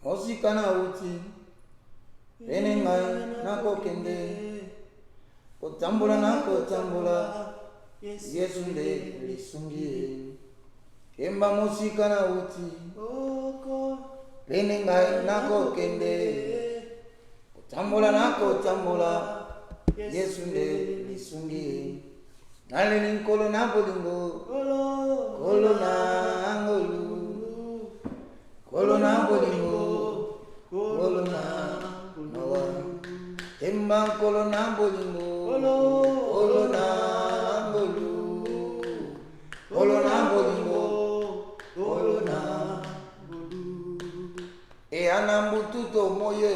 Osikana uti. Penengai nako kende. Kotambula nako tambula. Yesunde lisungie. Kemba musikana uti. Penengai nako kende. Kotambula nako tambula. Yesunde lisungie. Nalini kolo na bolingo. Kolo na angolu. Kolo na bolingo. Kolo na nawa. Kemba kolo na bolingo. Kolo na angolu. Kolo na bolingo. Kolo na e anambututo moye.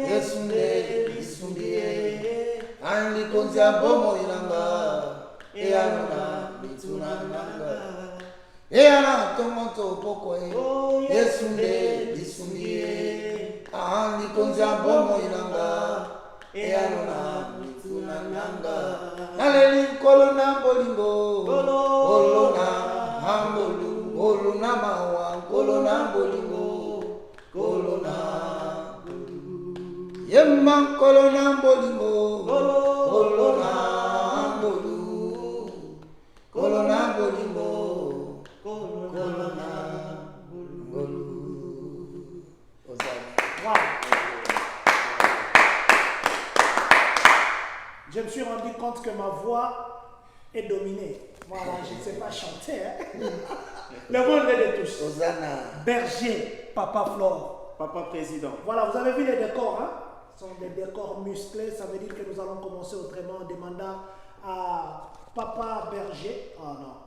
Yesunde lisundie. Andi konza bomo ilanga. E anona bituna nanga. E ana tomoto poko e. Yesunde lisundie. Andi konza bomo ilanga. E anona bituna nanga. Naleli kolo na bolingo. Kolo na hambolu. Kolo na mawa. Kolo na bolingo. Kolo na yemma kolo na bolingo. Kolo na hambolu. Kolo na bolingo. Kolo na bolingo. Wow. Je me suis rendu compte que ma voix est dominée. Moi, je ne sais pas chanter. Hein? Le monde est de tous. Hosanna. Berger, Papa Flore. Papa Président. Voilà, vous avez vu les décors. Hein? Ce sont des décors musclés. Ça veut dire que nous allons commencer autrement en demandant à Papa Berger,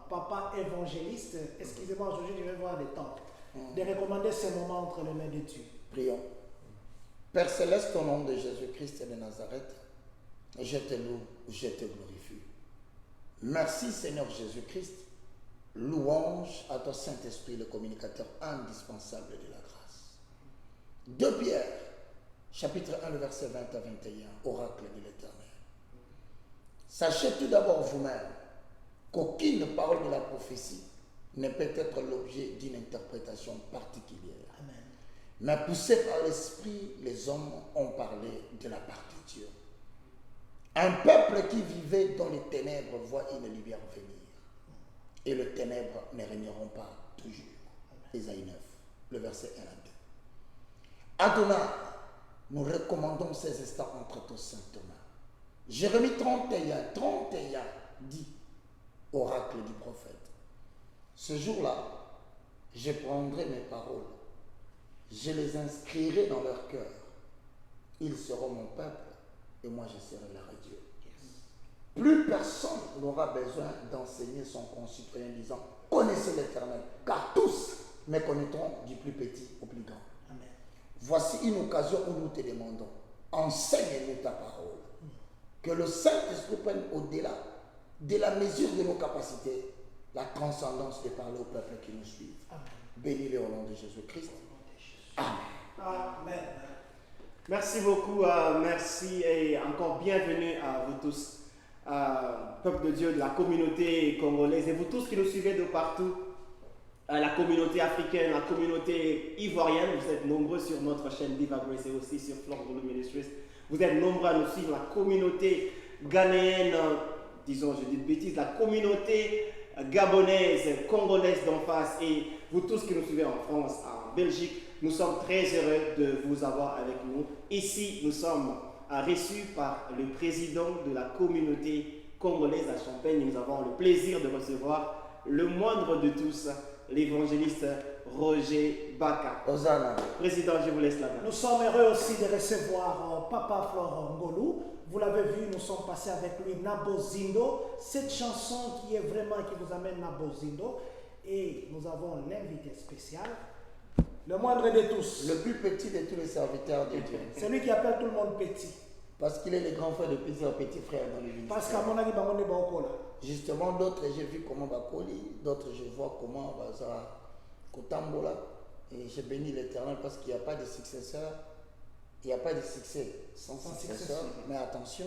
Papa Évangéliste. Excusez-moi, aujourd'hui, je vais voir des temps. De recommander ces moments entre les mains de Dieu. Prions. Père Céleste, au nom de Jésus-Christ de Nazareth, je te loue, je te glorifie. Merci Seigneur Jésus-Christ. Louange à ton Saint-Esprit, le communicateur indispensable de la grâce. 2 Pierre, chapitre 1, le verset 20 à 21, oracle de l'Éternel. Sachez tout d'abord vous-même qu'aucune parole de la prophétie ne peut être l'objet d'une interprétation particulière. Amen. Mais poussés par l'Esprit, les hommes ont parlé de la part de Dieu. Un peuple qui vivait dans les ténèbres voit une lumière venir. Et les ténèbres ne régneront pas toujours. Ésaïe 9, le verset 1 à 2. Adonai, nous recommandons ces instants entre tes saintes mains. Jérémie 31 dit, oracle du prophète, ce jour-là, je prendrai mes paroles, je les inscrirai dans leur cœur. Ils seront mon peuple et moi je serai leur Dieu. Plus personne n'aura besoin d'enseigner son concitoyen disant, connaissez l'Éternel, car tous me connaîtront du plus petit au plus grand. Amen. Voici une occasion où nous te demandons, enseigne-nous ta parole. Que le Saint-Esprit prenne au-delà de la mesure de nos capacités, la transcendance de parler au peuple qui nous suit. Bénis-le au nom de Jésus-Christ. Amen. Amen. Merci beaucoup, merci et encore bienvenue à vous tous, peuple de Dieu, de la communauté congolaise et vous tous qui nous suivez de partout, la communauté africaine, la communauté ivoirienne. Vous êtes nombreux sur notre chaîne Diva Grace et aussi sur Flore Ngolo Ministries. Vous êtes nombreux à nous suivre, la communauté ghanéenne, disons, je dis de bêtises, la communauté gabonaise, congolaise d'en face et vous tous qui nous suivez en France, en Belgique. Nous sommes très heureux de vous avoir avec nous. Ici, nous sommes reçus par le président de la communauté congolaise à Champagne. Nous avons le plaisir de recevoir le moindre de tous, l'évangéliste Roger Baka. Hosanna. Président, je vous laisse la main. Nous sommes heureux aussi de recevoir Papa Flore Ngolu. Vous l'avez vu, nous sommes passés avec lui Nabozindo. Cette chanson qui est vraiment qui vous amène Nabozindo. Et nous avons l'invité spécial, le moindre de tous. Le plus petit de tous les serviteurs de Dieu. C'est lui qui appelle tout le monde petit. Parce qu'il est le grand frère de plusieurs petits frères dans l'église. Parce qu'à mon avis, on est bon là. Justement, d'autres, j'ai vu comment Bakoli, d'autres, je vois comment Baza Kotambola. Et je bénis l'Éternel parce qu'il n'y a pas de successeur. Il n'y a pas de succès sans successeur. Mais attention,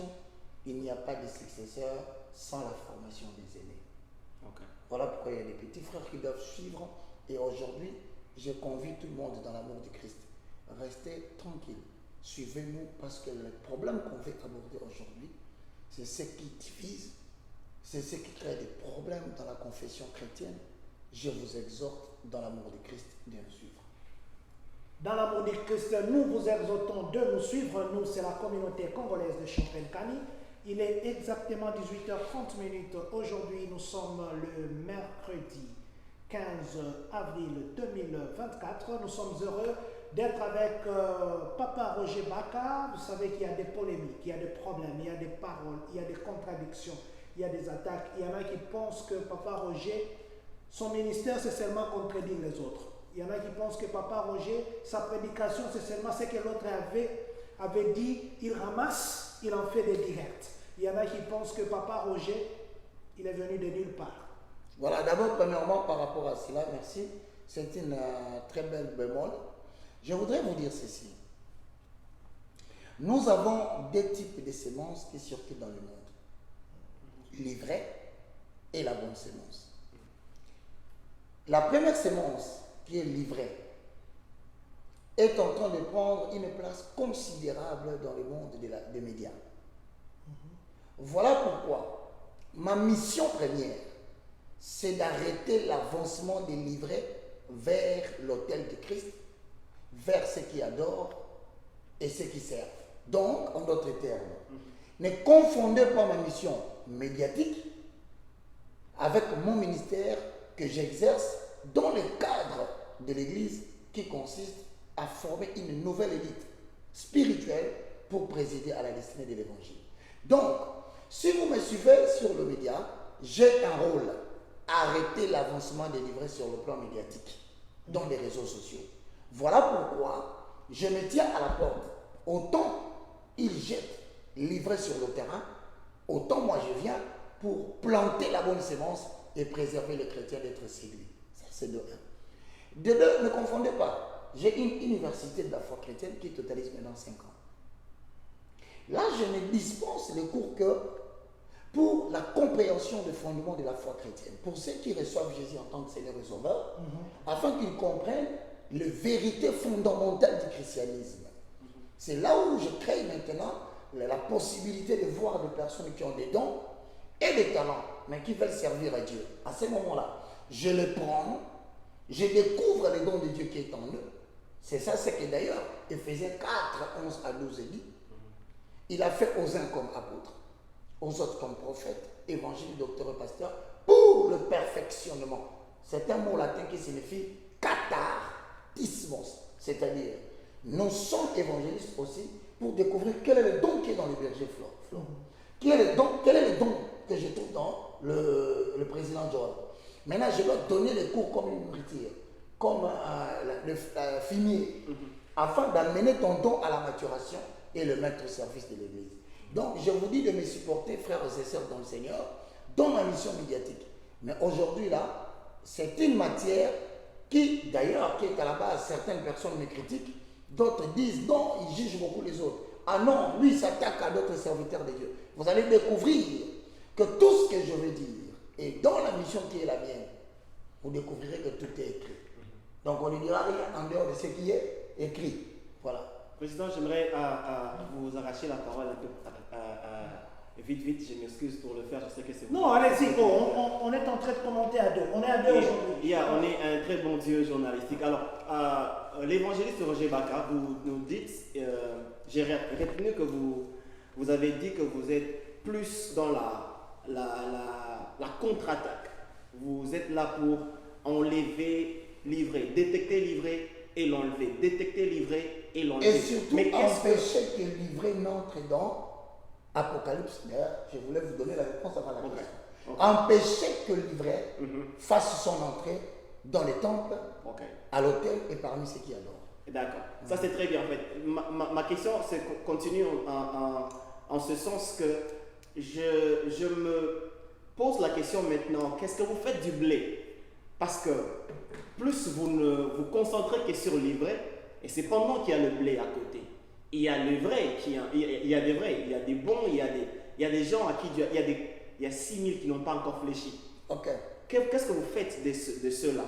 il n'y a pas de successeur sans la formation des aînés. Okay. Voilà pourquoi il y a des petits frères qui doivent suivre. Et aujourd'hui, je convie tout le monde dans l'amour du Christ restez tranquille. Suivez-nous parce que le problème qu'on veut aborder aujourd'hui, c'est ce qui divise, c'est ce qui crée des problèmes dans la confession chrétienne. Je vous exhorte dans l'amour de Christ de nous suivre. Dans l'amour du Christ, nous vous exhortons de nous suivre. Nous, c'est la communauté congolaise de Champagne-Kani. Il est exactement 18h30. Aujourd'hui, nous sommes le mercredi 15 avril 2024. Nous sommes heureux d'être avec Papa Roger Baka. Vous savez qu'il y a des polémiques, il y a des problèmes, il y a des paroles, il y a des contradictions, il y a des attaques. Il y en a qui pensent que Papa Roger, son ministère, c'est seulement contredire les autres. Il y en a qui pensent que Papa Roger, sa prédication, c'est seulement ce que l'autre avait dit. Il ramasse, il en fait des directs. Il y en a qui pensent que Papa Roger, il est venu de nulle part. Voilà, d'abord, premièrement, par rapport à cela, merci. C'est une très belle bémol. Je voudrais vous dire ceci. Nous avons deux types de semences qui circulent dans le monde. L'ivraie et la bonne semence. La première semence, qui est l'ivraie, est en train de prendre une place considérable dans le monde des médias. Voilà pourquoi ma mission première, c'est d'arrêter l'avancement des livrets vers l'autel de Christ, vers ceux qui adorent et ceux qui servent. Donc, en d'autres termes, ne confondez pas ma mission médiatique avec mon ministère que j'exerce dans le cadre de l'Église qui consiste à former une nouvelle élite spirituelle pour présider à la destinée de l'Évangile. Donc, si vous me suivez sur le média, j'ai un rôle. Arrêter l'avancement des livrets sur le plan médiatique, dans les réseaux sociaux. Voilà pourquoi je me tiens à la porte. Autant ils jettent livrets sur le terrain, autant moi je viens pour planter la bonne semence et préserver les chrétiens d'être séduits. Ça c'est de un. De deux, ne confondez pas. J'ai une université de la foi chrétienne qui totalise maintenant 5 ans. Là, je ne dispense les cours que pour la compréhension des fondements de la foi chrétienne, pour ceux qui reçoivent Jésus en tant que Seigneur et Sauveur, afin qu'ils comprennent les vérités fondamentales du christianisme. C'est là où je crée maintenant la possibilité de voir des personnes qui ont des dons et des talents, mais qui veulent servir à Dieu. À ce moment-là, je les prends, je découvre les dons de Dieu qui est en eux. C'est ça, c'est que d'ailleurs, Éphésiens 4, 11 à 12 dit, il a fait aux uns comme apôtres, aux autres comme prophètes, évangélistes, docteurs et pasteurs, pour le perfectionnement. C'est un mot latin qui signifie katartismos, c'est-à-dire nous sommes évangélistes aussi pour découvrir quel est le don qui est dans le berger Flore. Quel est le don que je trouve dans le président Joël. Maintenant, je dois donner les cours comme une nourriture, comme le fumier, afin d'amener ton don à la maturation et le mettre au service de l'Église. Donc, je vous dis de me supporter, frères et sœurs dans le Seigneur, dans ma mission médiatique. Mais aujourd'hui, là, c'est une matière qui, d'ailleurs, qui est à la base, certaines personnes me critiquent, d'autres disent non, ils jugent beaucoup les autres. Ah non, lui, il s'attaque à d'autres serviteurs de Dieu. Vous allez découvrir que tout ce que je veux dire est dans la mission qui est la mienne. Vous découvrirez que tout est écrit. Donc, on ne dira rien en dehors de ce qui est écrit. Voilà. Président, j'aimerais vous arracher la parole un peu vite, je m'excuse pour le faire, je sais que c'est... Non, allez-y, on est en train de commenter à deux. On est à deux aujourd'hui. On est un très bon Dieu journalistique. Alors, l'évangéliste Roger Baka, vous nous dites, j'ai retenu que vous avez dit que vous êtes plus dans la contre-attaque. Vous êtes là pour enlever, livrer, détecter, livrer et l'enlever. Détecter, livrer et l'enlever. Et surtout empêcher que le livret n'entre dans Apocalypse. D'ailleurs, je voulais vous donner la réponse avant la question. Empêcher que le livret fasse son entrée dans les temples, à l'autel et parmi ceux qui adorent. D'accord. Ça, c'est très bien. En fait, ma question, c'est continue en ce sens que je me pose la question maintenant, qu'est-ce que vous faites du blé? Parce que plus vous vous concentrez que sur le livret, et c'est pendant qu'il y a le blé à côté. Il y a le vrai, il y a des vrais, il y a des bons, il y a des gens à qui il y a 6000 qui n'ont pas encore fléchi. Ok. Qu'est-ce que vous faites de ceux-là?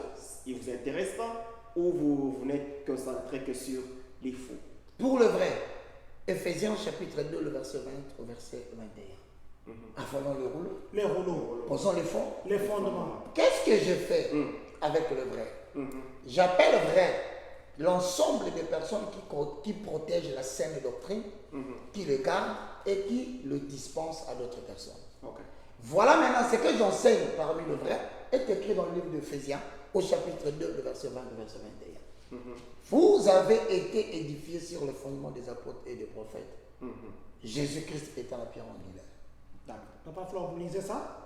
Ils ne vous intéressent pas ou vous n'êtes concentré que sur les faux. Pour le vrai, Éphésiens chapitre 2, le verset 20 au verset 21. Affolons le rouleau. Les rouleaux, Posons les fonds. les fondements. Qu'est-ce que je fais avec le vrai? J'appelle vrai l'ensemble des personnes qui protègent la saine doctrine, qui le gardent et qui le dispensent à d'autres personnes. Okay. Voilà maintenant ce que j'enseigne parmi le vrai est écrit dans le livre d'Éphésiens au chapitre 2, le verset 20 au verset 21. Vous avez été édifiés sur le fondement des apôtres et des prophètes. Jésus-Christ étant la pierre angulaire. Papa Flore, vous lisez ça?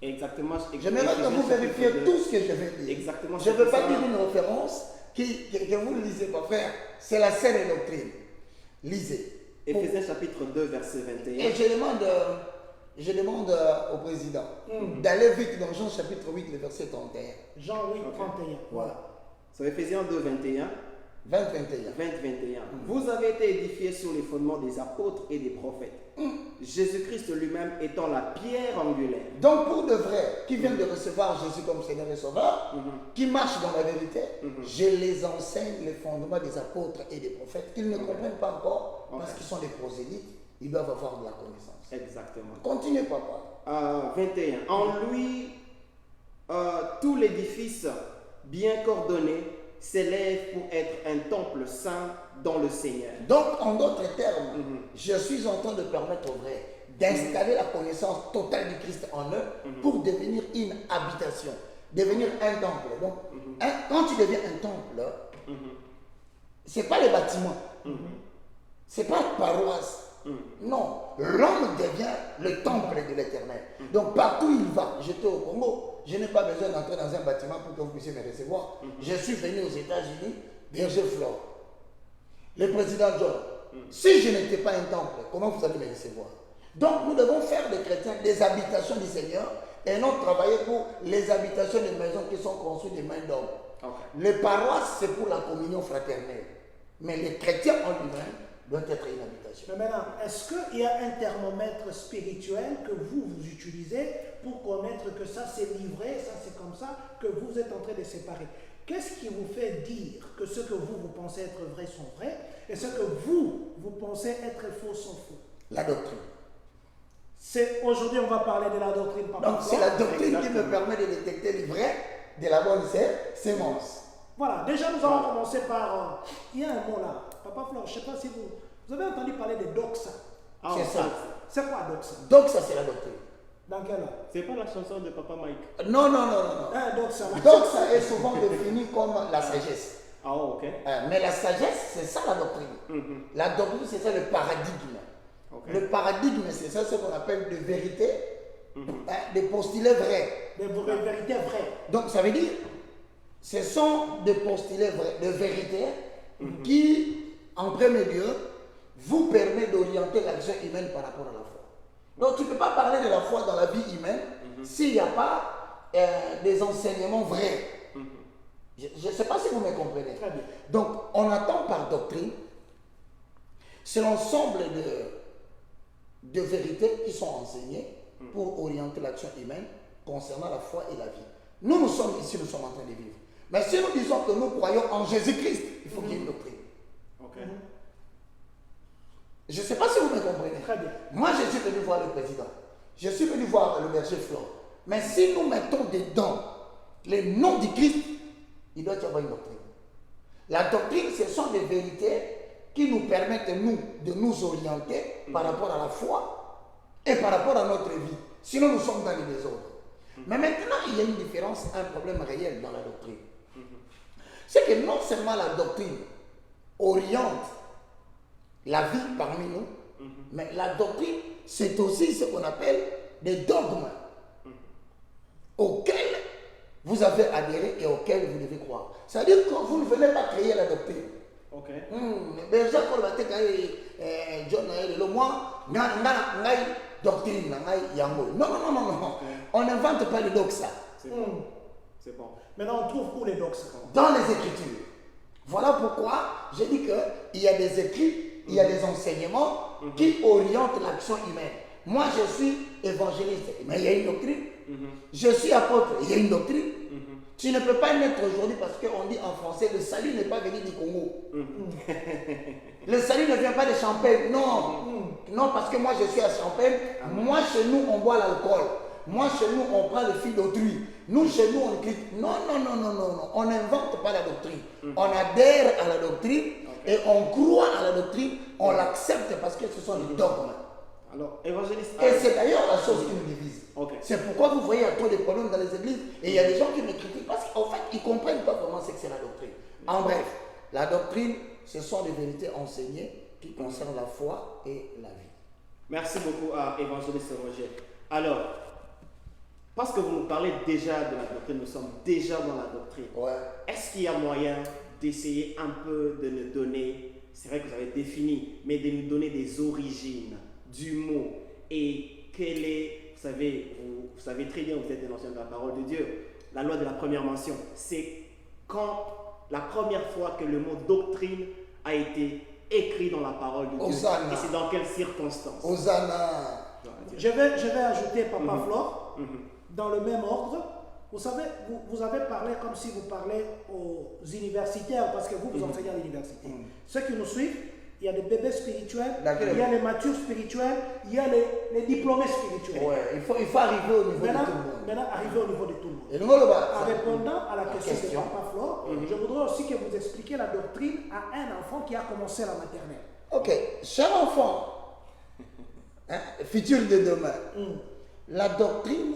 Exactement. J'aimerais que vous vérifiez tout ce que je vais dire. Exactement. Je ne veux pas dire une référence que vous ne lisez pas, frère. C'est la saine doctrine. Lisez. Éphésiens chapitre 2, verset 21. Et je demande au président d'aller vite dans Jean chapitre 8, le verset 31. Jean 8, 31. Voilà. Sur Éphésiens 2, 21. 20-21. 20, 21. Vous avez été édifiés sur les fondements des apôtres et des prophètes. Jésus-Christ lui-même étant la pierre angulaire. Donc pour de vrai, qui viennent de recevoir Jésus comme Seigneur et Sauveur, qui marchent dans la vérité, je les enseigne les fondements des apôtres et des prophètes qu'ils ne comprennent pas encore parce qu'ils sont des prosélytes, ils doivent avoir de la connaissance. Exactement. Continuez, papa. 21. En lui, tout l'édifice bien coordonné s'élève pour être un temple saint dans le Seigneur. Donc, en d'autres termes, je suis en train de permettre aux vrais d'installer la connaissance totale du Christ en eux pour devenir une habitation, devenir un temple. Donc, quand tu deviens un temple, ce n'est pas les bâtiments, ce n'est pas la paroisse. Non, l'homme devient le temple de l'Éternel. Donc, partout où il va, j'étais au Congo, je n'ai pas besoin d'entrer dans un bâtiment pour que vous puissiez me recevoir. Je suis venu aux États-Unis, Berger Flore, le président John. Si je n'étais pas un temple, comment vous allez me recevoir? Donc nous devons faire des chrétiens des habitations du Seigneur et non travailler pour les habitations des maisons qui sont construites des mains d'hommes. Les paroisses, c'est pour la communion fraternelle. Mais les chrétiens en lui-même doivent être une habitation. Mais maintenant, est-ce qu'il y a un thermomètre spirituel que vous utilisez pour connaître que ça c'est livré, ça c'est comme ça, que vous êtes en train de séparer? Qu'est-ce qui vous fait dire que ce que vous pensez être vrai sont vrais et ce que vous pensez être faux sont faux? La doctrine. Aujourd'hui, on va parler de la doctrine. Donc c'est la doctrine qui me permet de détecter le vrai de la bonne sémence. Voilà, déjà nous allons commencer par... il y a un mot là, Papa Flore, je ne sais pas si vous avez entendu parler de doxa. C'est ça. C'est quoi doxa? Doxa, c'est la doctrine. Dans quelle langue? C'est pas la chanson de Papa Mike. Non. Doxa. Doxa est souvent définie comme la sagesse. Ah, ok. Mais la sagesse, c'est ça la doctrine. La doctrine, c'est ça le paradigme. Le paradigme, c'est ça ce qu'on appelle de vérité, des postulés vrais. Des vérités vraies. Donc ça veut dire, ce sont des postulés vrais, de vérité qui, en premier lieu, vous permet d'orienter l'action humaine par rapport à la foi. Donc tu ne peux pas parler de la foi dans la vie humaine s'il n'y a pas des enseignements vrais. Je ne sais pas si vous me comprenez. Très bien. Donc on attend par doctrine, c'est l'ensemble de vérités qui sont enseignées pour orienter l'action humaine concernant la foi et la vie. Nous sommes ici, nous sommes en train de vivre. Mais si nous disons que nous croyons en Jésus-Christ, il faut qu'il y ait une doctrine. Je ne sais pas si vous me comprenez. Très bien. Moi, je suis venu voir le président. Je suis venu voir le berger Flore. Mais si nous mettons dedans les noms du Christ, il doit y avoir une doctrine. La doctrine, ce sont des vérités qui nous permettent, nous, de nous orienter par rapport à la foi et par rapport à notre vie. Sinon, nous sommes dans les désordres. Mais maintenant, il y a une différence, un problème réel dans la doctrine. C'est que non seulement la doctrine oriente la vie parmi nous, mais la doctrine, c'est aussi ce qu'on appelle des dogmes auxquels vous avez adhéré et auxquels vous devez croire. C'est-à-dire que vous ne venez pas créer la doctrine. Mais doctrine, non. On n'invente pas le doxa. C'est bon. Maintenant, on trouve où les doxa? Dans les Écritures. Voilà pourquoi j'ai dit qu'il y a des écrits, il y a des enseignements qui orientent l'action humaine. Moi, je suis évangéliste, mais il y a une doctrine. Je suis apôtre, il y a une doctrine. Tu ne peux pas naître aujourd'hui parce qu'on dit en français, le salut n'est pas venu du Congo. Le salut ne vient pas de Champagne. Non. Non, parce que moi je suis à Champagne. Moi chez nous on boit l'alcool. Moi chez nous on prend le fil d'autrui. Nous chez nous on écrit. Non. On n'invente pas la doctrine. On adhère à la doctrine et on croit à la doctrine. On l'accepte parce que ce sont des dogmes. Alors, évangéliste. Et c'est d'ailleurs la chose qui nous divise. Okay. C'est pourquoi vous voyez trop de problèmes dans les églises. Et il y a des gens qui me critiquent parce qu'en fait, ils ne comprennent pas comment c'est que c'est la doctrine. En bref, la doctrine, ce sont des vérités enseignées qui concernent la foi et la vie. Merci beaucoup à évangéliste Roger. Alors, parce que vous nous parlez déjà de la doctrine, nous sommes déjà dans la doctrine. Ouais. Est-ce qu'il y a moyen d'essayer un peu de nous donner, c'est vrai que vous avez défini, mais de nous donner des origines du mot et quelle est, vous savez très bien, vous êtes un ancien de la parole de Dieu, la loi de la première mention, c'est quand la première fois que le mot doctrine a été écrit dans la parole de Dieu. Hosanna. Et c'est dans quelles circonstances? Hosanna. Je vais ajouter, Papa Flore, dans le même ordre. Vous savez, vous avez parlé comme si vous parlez aux universitaires, parce que vous enseignez à l'université. Ceux qui nous suivent, il y a des bébés spirituels, il y a les matures spirituels, il y a les diplômés spirituels. Ouais, il faut arriver au niveau de tout le monde. Maintenant, arriver au niveau de tout le monde. Et nous, le bas, En répondant à la question de question. Papa Flore, je voudrais aussi que vous expliquiez la doctrine à un enfant qui a commencé la maternelle. Ok, cher enfant, futur de demain, la doctrine,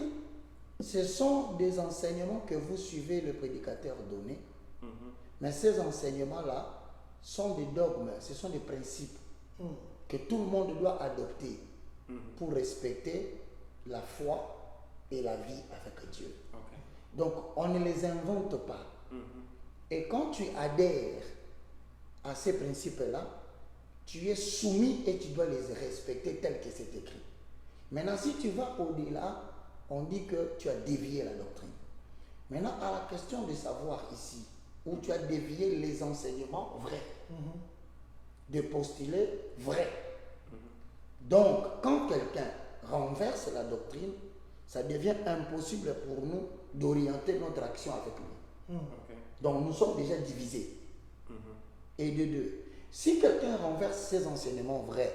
ce sont des enseignements que vous suivez le prédicateur donner, mais ces enseignements-là sont des dogmes, ce sont des principes que tout le monde doit adopter pour respecter la foi et la vie avec Dieu. Okay. Donc, on ne les invente pas. Et quand tu adhères à ces principes-là, tu es soumis et tu dois les respecter tels que c'est écrit. Maintenant, si tu vas au-delà, on dit que tu as dévié la doctrine. Maintenant, à la question de savoir ici, où tu as dévié les enseignements vrais, de postuler vrai. Donc, quand quelqu'un renverse la doctrine, ça devient impossible pour nous d'orienter notre action avec lui. Okay. Donc, nous sommes déjà divisés. Et de deux, si quelqu'un renverse ses enseignements vrais,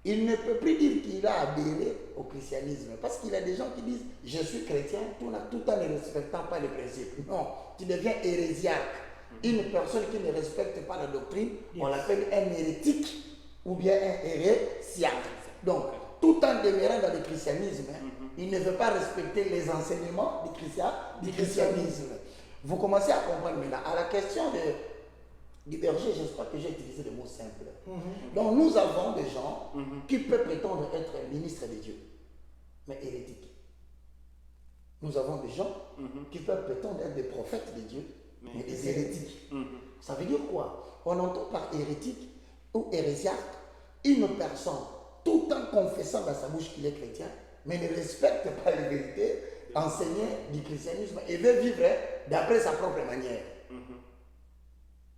il ne peut plus dire qu'il a adhéré au christianisme. Parce qu'il y a des gens qui disent « je suis chrétien » tout en ne respectant pas les principes. Non, tu deviens hérésiarque. Une personne qui ne respecte pas la doctrine, on l'appelle un hérétique ou bien un hérésiarque. Donc, tout en demeurant dans le christianisme, il ne veut pas respecter les enseignements du christianisme. Vous commencez à comprendre maintenant. À la question du berger, j'espère que j'ai utilisé le mot simple. Donc nous avons des gens qui peuvent prétendre être ministres de Dieu, mais hérétiques. Nous avons des gens qui peuvent prétendre être des prophètes de Dieu, mais des hérétiques. Ça veut dire quoi? On entend par hérétique ou hérésiarque une personne, tout en confessant dans sa bouche qu'il est chrétien, mais ne respecte pas les vérités enseignées du christianisme et veut vivre d'après sa propre manière.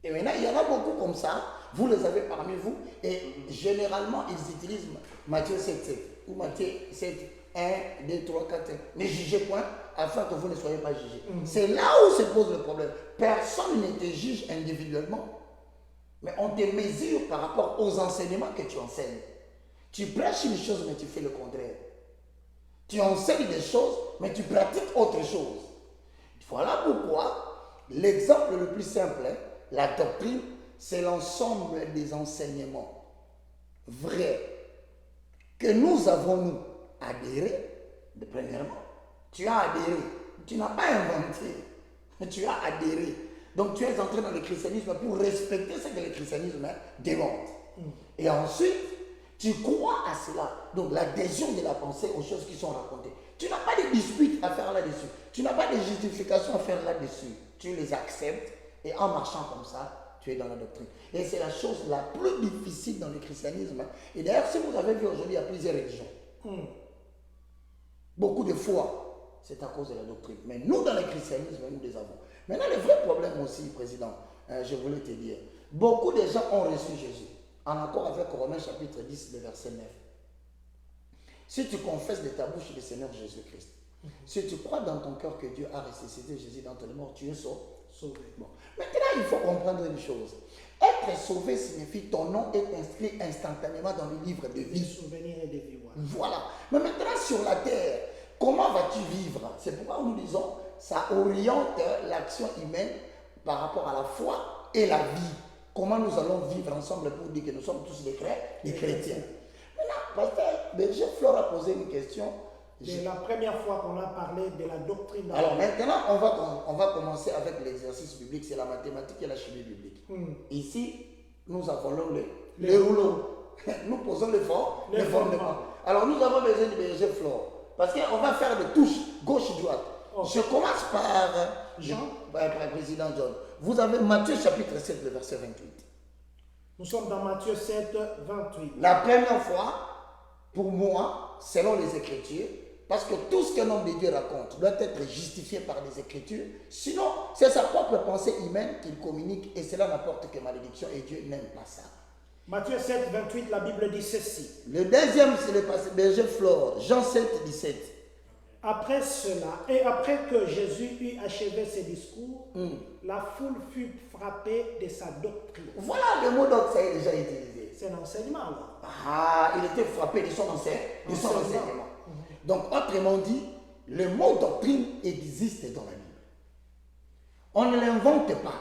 Et maintenant, il y en a beaucoup comme ça, vous les avez parmi vous, et généralement, ils utilisent Matthieu 7, 7, ou Matthieu 7, 1, 2, 3, 4, 5. Ne jugez point, afin que vous ne soyez pas jugés. C'est là où se pose le problème. Personne ne te juge individuellement, mais on te mesure par rapport aux enseignements que tu enseignes. Tu prêches une chose, mais tu fais le contraire. Tu enseignes des choses, mais tu pratiques autre chose. Voilà pourquoi l'exemple le plus simple, la doctrine, c'est l'ensemble des enseignements vrais que nous avons, nous, adhéré. Premièrement, tu as adhéré. Tu n'as pas inventé, mais tu as adhéré. Donc tu es entré dans le christianisme pour respecter ce que le christianisme demande. Et ensuite, tu crois à cela. Donc l'adhésion de la pensée aux choses qui sont racontées. Tu n'as pas de disputes à faire là-dessus. Tu n'as pas de justification à faire là-dessus. Tu les acceptes et en marchant comme ça, tu es dans la doctrine. Et c'est la chose la plus difficile dans le christianisme. Et d'ailleurs, si vous avez vu aujourd'hui, il y a plusieurs religions. Beaucoup de fois, c'est à cause de la doctrine. Mais nous, dans le christianisme, nous les avons. Maintenant, le vrai problème aussi, Président, je voulais te dire, beaucoup de gens ont reçu Jésus, en accord avec Romains chapitre 10, le verset 9. Si tu confesses de ta bouche le Seigneur Jésus-Christ Si tu crois dans ton cœur que Dieu a ressuscité Jésus d'entre les morts, tu es Sauvé. Bon. Maintenant, il faut comprendre une chose. Être sauvé signifie ton nom est inscrit instantanément dans le livre de Des vie. souvenirs et des vies. Voilà. Mais maintenant, sur la terre, comment vas-tu vivre? C'est pourquoi nous disons, ça oriente l'action humaine par rapport à la foi et la vie. Comment nous allons vivre ensemble pour dire que nous sommes tous des chrétiens. Maintenant, pasteur Berger Flore a posé une question. C'est la première fois qu'on a parlé de la doctrine. Alors maintenant, on va commencer avec l'exercice biblique, c'est la mathématique et la chimie biblique. Ici, nous avons les rouleaux. Nous posons les fondements. Alors nous avons besoin de Berger Flore. Parce qu'on va faire des touches, gauche-droite. Je commence par par président John. Vous avez Matthieu chapitre 7, le verset 28. Nous sommes dans Matthieu 7, 28. La première fois, pour moi, selon les Écritures, parce que tout ce qu'un homme de Dieu raconte doit être justifié par les Écritures. Sinon, c'est sa propre pensée humaine qu'il communique et cela n'apporte que malédiction et Dieu n'aime pas ça. Matthieu 7, 28, la Bible dit ceci. Le deuxième, c'est le passage Berger Flore, Jean 7, 17. Après cela, et après que Jésus eut achevé ses discours, la foule fut frappée de sa doctrine. Voilà le mot donc ça est déjà utilisé. C'est l'enseignement là. Ah, il était frappé de son enseignement. Donc, autrement dit, le mot doctrine existe dans la Bible. On ne l'invente pas.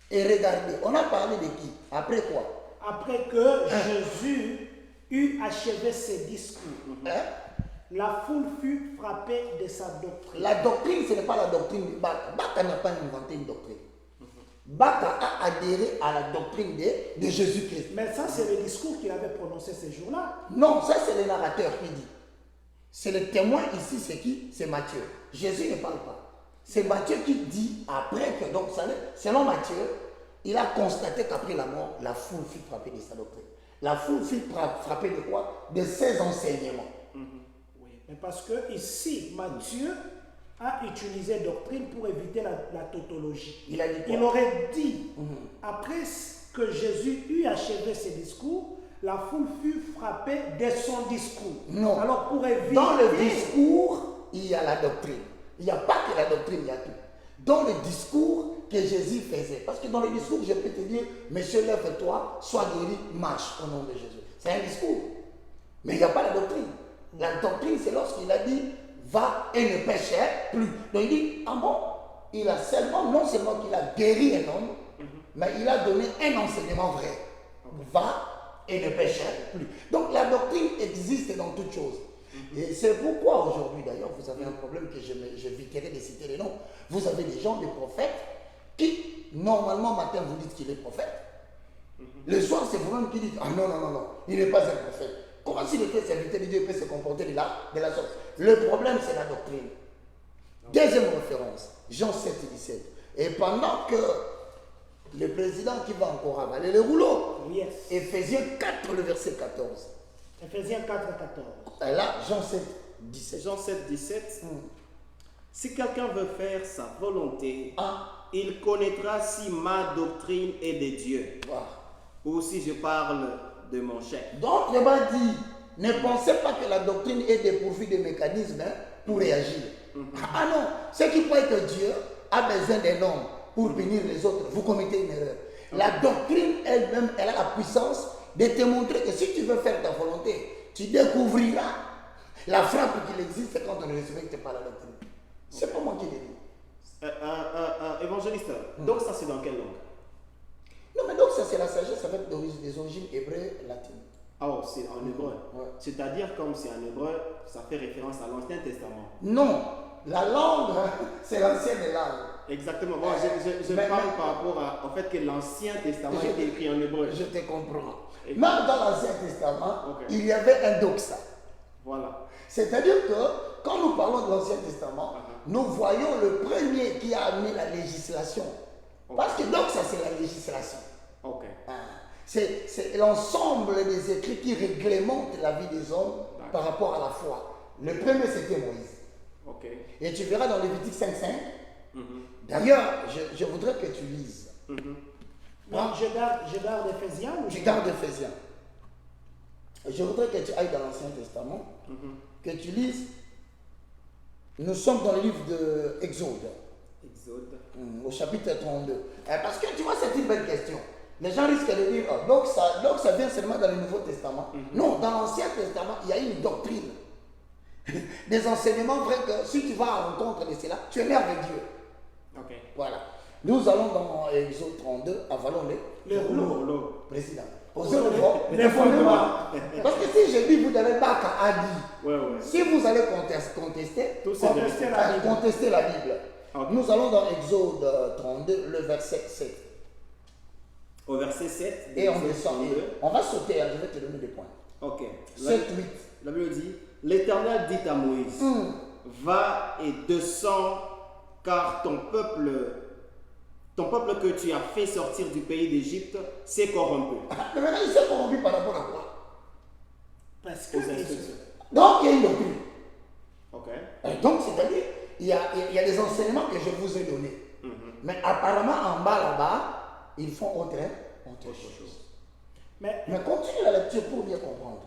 Et regardez, on a parlé de qui? Après quoi? Après que Jésus eut achevé ses discours, la foule fut frappée de sa doctrine. La doctrine, ce n'est pas la doctrine de Baka. Baka n'a pas inventé une doctrine. Baka a adhéré à la doctrine de Jésus-Christ. Mais ça, c'est le discours qu'il avait prononcé ces jours-là. Non, ça c'est le narrateur qui dit. C'est le témoin ici, c'est qui? C'est Matthieu. Jésus ne parle pas. C'est Matthieu qui dit après que, donc selon Matthieu, il a constaté qu'après la mort, la foule fut frappée de sa doctrine. La foule fut frappée de quoi? De ses enseignements. Oui, mais parce que ici, Matthieu a utilisé doctrine pour éviter la tautologie. Il a dit quoi? Il aurait dit, après que Jésus eut achevé ses discours, la foule fut frappée de son discours. Non. Alors pour éviter... Dans le discours, il y a la doctrine. Il n'y a pas que la doctrine, il y a tout. Dans le discours que Jésus faisait. Parce que dans le discours, je peux te dire, monsieur, lève-toi, sois guéri, marche au nom de Jésus. C'est un discours. Mais il n'y a pas la doctrine. La doctrine, c'est lorsqu'il a dit, va et ne pêche plus. Donc il dit, ah bon, il a seulement, non seulement qu'il a guéri un homme, mais il a donné un enseignement vrai. Va et ne pêche plus. Donc la doctrine existe dans toutes choses. Et c'est pourquoi aujourd'hui, d'ailleurs, vous avez un problème que j'éviterai de citer les noms. Vous avez des gens, des prophètes, qui, normalement, matin, vous dites qu'il est prophète. Le soir, c'est vous-même qui dites, ah non, il n'est pas un prophète. Comment s'il était serviteur de Dieu peut se comporter de la sorte? Le problème, c'est la doctrine. Deuxième référence, Jean 7, 17. Et pendant que le président qui va encore avaler le rouleau, Éphésiens 4, le verset 14. Éphésiens 4, 14. Et là, Jean 7, 17. Jean 7, 17. Si quelqu'un veut faire sa volonté, il connaîtra si ma doctrine est de Dieu. Ou si je parle de mon chef. Donc, il m'a dit, ne pensez pas que la doctrine est dépourvue de mécanismes pour réagir. Ah non, ceux qui croient que Dieu a besoin d'un homme pour punir les autres, vous commettez une erreur. La doctrine elle-même, elle a la puissance de te montrer que si tu veux faire ta volonté, tu découvriras la frappe qu'il existe quand on ne respecte pas la doctrine. C'est pas moi qui l'ai dit. Évangéliste, donc ça c'est dans quelle langue? Non, mais donc ça c'est la sagesse avec des origines hébreu latines. Ah, oh, c'est en hébreu. Ouais. C'est-à-dire, comme c'est en hébreu, ça fait référence à l'Ancien Testament. Non, la langue, c'est l'ancienne langue. Exactement. Bon, je parle par rapport au fait que l'Ancien Testament est écrit en hébreu. Je te comprends. Même dans l'Ancien Testament, il y avait un doxa. Voilà. C'est-à-dire que quand nous parlons de l'Ancien Testament, nous voyons le premier qui a amené la législation. Parce que doxa, c'est la législation. C'est l'ensemble des écrits qui réglementent la vie des hommes par rapport à la foi. Le premier, c'était Moïse. Et tu verras dans Lévitique 5.5. D'ailleurs, je voudrais que tu lises. Donc, je garde Éphésiens ou je garde Éphésiens. Je voudrais que tu ailles dans l'Ancien Testament, que tu lises Nous sommes dans le livre de Exode, Exode. au chapitre 32. Parce que tu vois, c'est une belle question. Les gens risquent de dire, oh, donc ça vient seulement dans le Nouveau Testament. Non, dans l'Ancien Testament, il y a une doctrine. Des enseignements vrais que si tu vas à la rencontre de cela, tu énerves Dieu. Ok. Voilà. Nous allons dans Exode 32, avalons Les rouleaux. Président. Posez Les fondements. Parce que si je dis, vous avez bac à dit, Ouais. si vous allez contester, Tout c'est vérité. contester la Bible. Ok. Nous allons dans Exode 32, le verset 7. Au verset 7. Et on Exode descend. 32. On va sauter, hein, je vais te donner des points. Ok. 7, 8. La Bible dit, l'Éternel dit à Moïse, va et descends, car ton peuple que tu as fait sortir du pays d'Égypte s'est corrompu. Mais maintenant, il s'est corrompu par rapport à quoi? Parce que Aux instructions. Donc, il y a une doctrine. Ok. Donc, c'est-à-dire, il y a des enseignements que je vous ai donnés. Mais apparemment, en bas, là-bas, ils font autre chose. Mais Mais continue la lecture pour bien comprendre.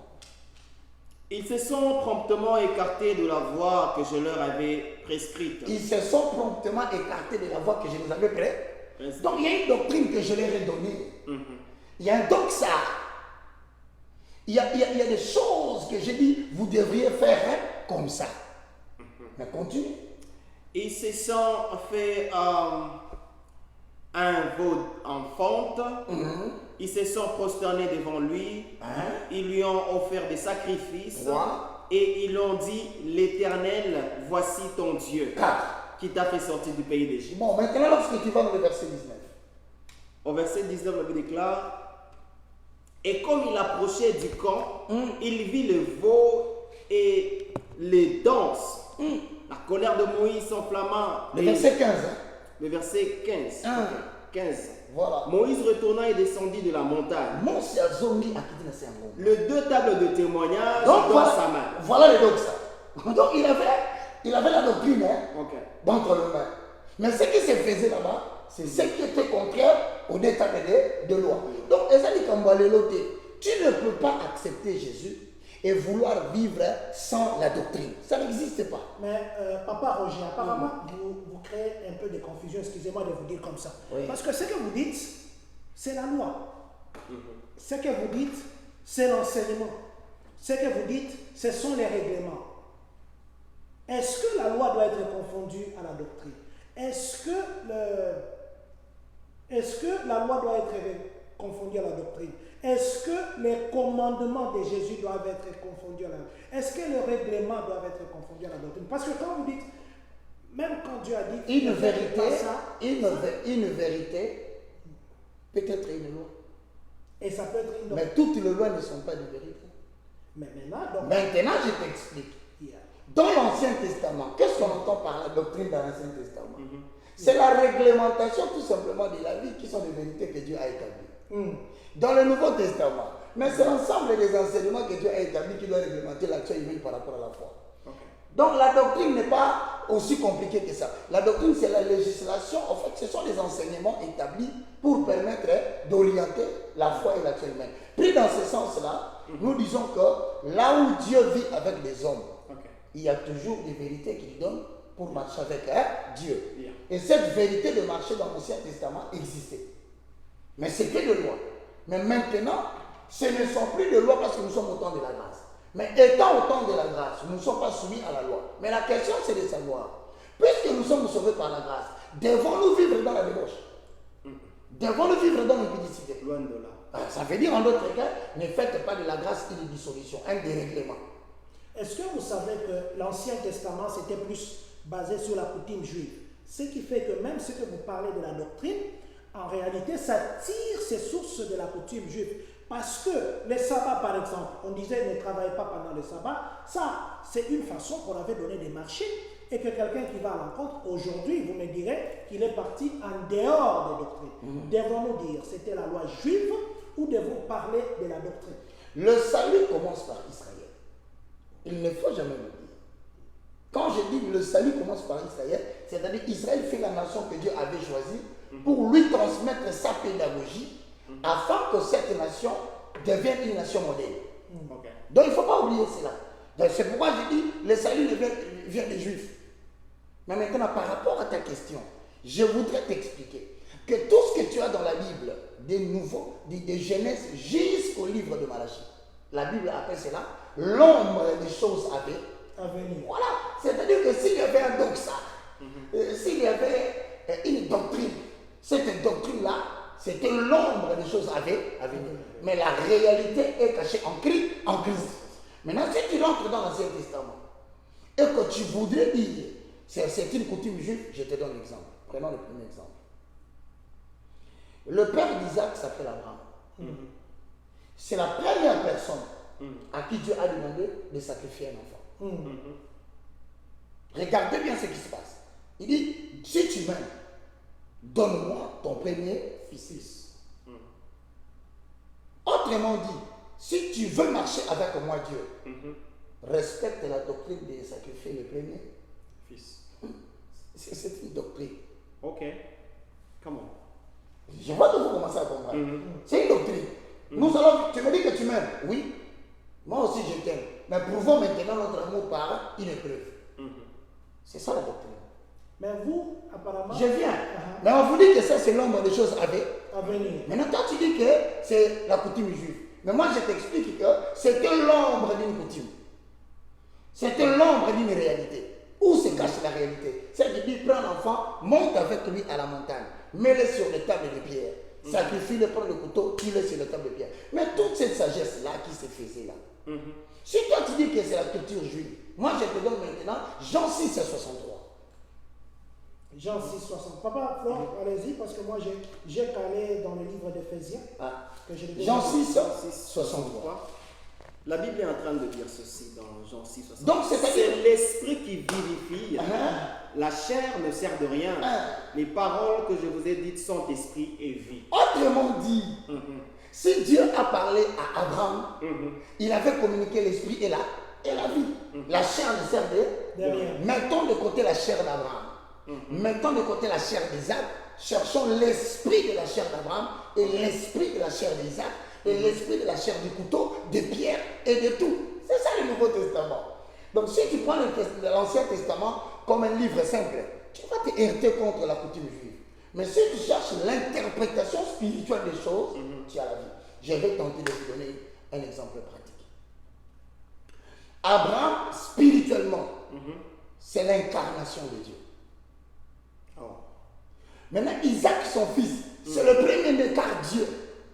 Ils se sont promptement écartés de la voie que je leur avais prescrite. Ils se sont promptement écartés de la voie que je les avais prête. Donc, il y a une doctrine que je leur ai donnée. Il y a un doxa. Il y a des choses que j'ai dit, vous devriez faire comme ça. Mais continue. Ils se sont fait un veau en fonte. Ils se sont prosternés devant lui. Ils lui ont offert des sacrifices. Trois. Et ils ont dit, l'Éternel, voici ton Dieu, 4. qui t'a fait sortir du pays d'Égypte. Bon, maintenant, lorsque tu vas dans le verset 19. Au verset 19, la Bible déclare, et comme il approchait du camp, il vit le veau et les danses. La colère de Moïse s'enflamma. Le verset 15. Le verset 15. Ah. Ok, 15. Voilà. Moïse retourna et descendit de la montagne. Mon Zongi a quitté le Sengo. Le deux tables de témoignage Donc, dans sa main. voilà le doxa. Donc, il avait la doctrine Ok. d'entre les mains. Mais ce qui se faisait là-bas, c'est ce qui était contraire au détail de loi. Donc, Ezali Kambalé-Loté, tu ne peux pas accepter Jésus et vouloir vivre sans la doctrine. Ça n'existe pas. Mais Papa Roger, apparemment, vous créez un peu de confusion, excusez-moi de vous dire comme ça. Oui. Parce que ce que vous dites, c'est la loi. Ce que vous dites, c'est l'enseignement. Ce que vous dites, ce sont les règlements. Est-ce que la loi doit être confondue à la doctrine? Est-ce que la loi doit être confondue à la doctrine? Est-ce que les commandements de Jésus doivent être confondus à la doctrine? Est-ce que les règlements doivent être confondus à la doctrine? Parce que quand vous dites, même quand Dieu a dit Une ne faites vérité, pas ça, une vérité peut être une loi. et ça peut être une doctrine. Mais toutes les lois ne sont pas de vérité. Mais maintenant, donc, Maintenant, je t'explique. yeah. Dans l'Ancien Testament, qu'est-ce qu'on entend par la doctrine dans l'Ancien Testament? C'est la réglementation tout simplement de la vie qui sont des vérités que Dieu a établies. Dans le Nouveau Testament, mais c'est l'ensemble des enseignements que Dieu a établis qui doit réglementer l'action humaine par rapport à la foi. Donc la doctrine n'est pas aussi compliquée que ça. La doctrine, c'est la législation. En fait, ce sont des enseignements établis pour permettre d'orienter la foi et l'action humaine. Pris dans ce sens-là, nous disons que là où Dieu vit avec les hommes, il y a toujours des vérités qu'il donne pour marcher avec Dieu. Yeah. Et cette vérité de marcher dans l'Ancien Testament existait. Mais c'était de loi. Mais maintenant, ce ne sont plus de loi parce que nous sommes au temps de la grâce. Mais étant au temps de la grâce, nous ne sommes pas soumis à la loi. Mais la question, c'est de savoir, puisque nous sommes sauvés par la grâce, devons-nous vivre dans la débauche? Devons-nous vivre dans l'impudicité? Loin de là. Ça veut dire en d'autres cas, ne faites pas de la grâce une dissolution, un dérèglement. Est-ce que vous savez que l'Ancien Testament, c'était plus basé sur la coutume juive? Ce qui fait que même ce que vous parlez de la doctrine, en réalité, ça tire ses sources de la coutume juive. Parce que les sabbats, par exemple, on disait ne travaille pas pendant le sabbat, ça, c'est une façon qu'on avait donné des marchés et que quelqu'un qui va à l'encontre, aujourd'hui, vous me direz qu'il est parti en dehors des doctrines. Devons-nous dire c'était la loi juive ou devons parler de la doctrine? Le salut commence par Israël. Il ne faut jamais le dire. Quand je dis le salut commence par Israël, c'est-à-dire Israël fait la nation que Dieu avait choisie pour lui transmettre sa pédagogie afin que cette nation devienne une nation modèle. Donc il ne faut pas oublier cela. Donc, c'est pourquoi je dis le salut vient des Juifs. Mais maintenant, par rapport à ta question, je voudrais t'expliquer que tout ce que tu as dans la Bible, de Genèse jusqu'au livre de Malachie, la Bible appelle cela l'ombre des choses à venir. Voilà. C'est-à-dire que s'il y avait un doxa, s'il y avait une doctrine, cette doctrine-là, c'était l'ombre des choses à venir. Mais la réalité est cachée en Christ. Maintenant, si tu rentres dans l'Ancien Testament et que tu voudrais dire, c'est une coutume juive, je te donne l'exemple. Prenons le premier exemple. Le père d'Isaac s'appelle Abraham. C'est la première personne à qui Dieu a demandé de sacrifier un enfant. Regardez bien ce qui se passe. Il dit, si tu m'aimes, donne-moi ton premier fils. Autrement dit, si tu veux marcher avec moi, Dieu, respecte la doctrine de sacrifier le premier fils. C'est une doctrine. Ok. Comment? Je vois que vous commencez à comprendre. C'est une doctrine. Nous allons, tu me dis que tu m'aimes. Oui. Moi aussi je t'aime. Mais prouvons maintenant notre amour par une épreuve. C'est ça la doctrine. Mais vous, apparemment... Je viens. Mais on vous dit que ça, c'est l'ombre des choses à venir. Maintenant, toi, tu dis que c'est la coutume juive. Mais moi, je t'explique que c'était l'ombre d'une coutume. C'était l'ombre d'une réalité. Où se cache la réalité? C'est qu'il dit, prends l'enfant, monte avec lui à la montagne, mets-le sur les tables de pierre, sacrifie-le, prends le couteau, tue-le sur les tables de pierre. Mais toute cette sagesse-là qui se faisait là. Si toi, tu dis que c'est la culture juive, moi, je te donne maintenant Jean 6 à 63. Jean 6, 60. Papa, Flore, allez-y, parce que moi, j'ai calé dans le livre d'Éphésiens. Jean 6, 63. La Bible est en train de dire ceci dans Jean 6, 63. Donc, c'est l'esprit qui vivifie. La chair ne sert de rien. Les paroles que je vous ai dites sont esprit et vie. Autrement dit, si Dieu a parlé à Abraham, il avait communiqué l'esprit et la vie. La chair ne sert de rien. Mettons de côté la chair d'Abraham. Mettons de côté la chair d'Isaac, cherchons l'esprit de la chair d'Abraham et l'esprit de la chair d'Isaac et l'esprit de la chair du couteau, de Pierre et de tout. C'est ça le Nouveau Testament. Donc si tu prends l'Ancien Testament comme un livre simple, tu vas te heurter contre la coutume juive. Mais si tu cherches l'interprétation spirituelle des choses, tu as la vie. Je vais tenter de vous donner un exemple pratique. Abraham, spirituellement, c'est l'incarnation de Dieu. Maintenant, Isaac, son fils, c'est le premier né car Dieu.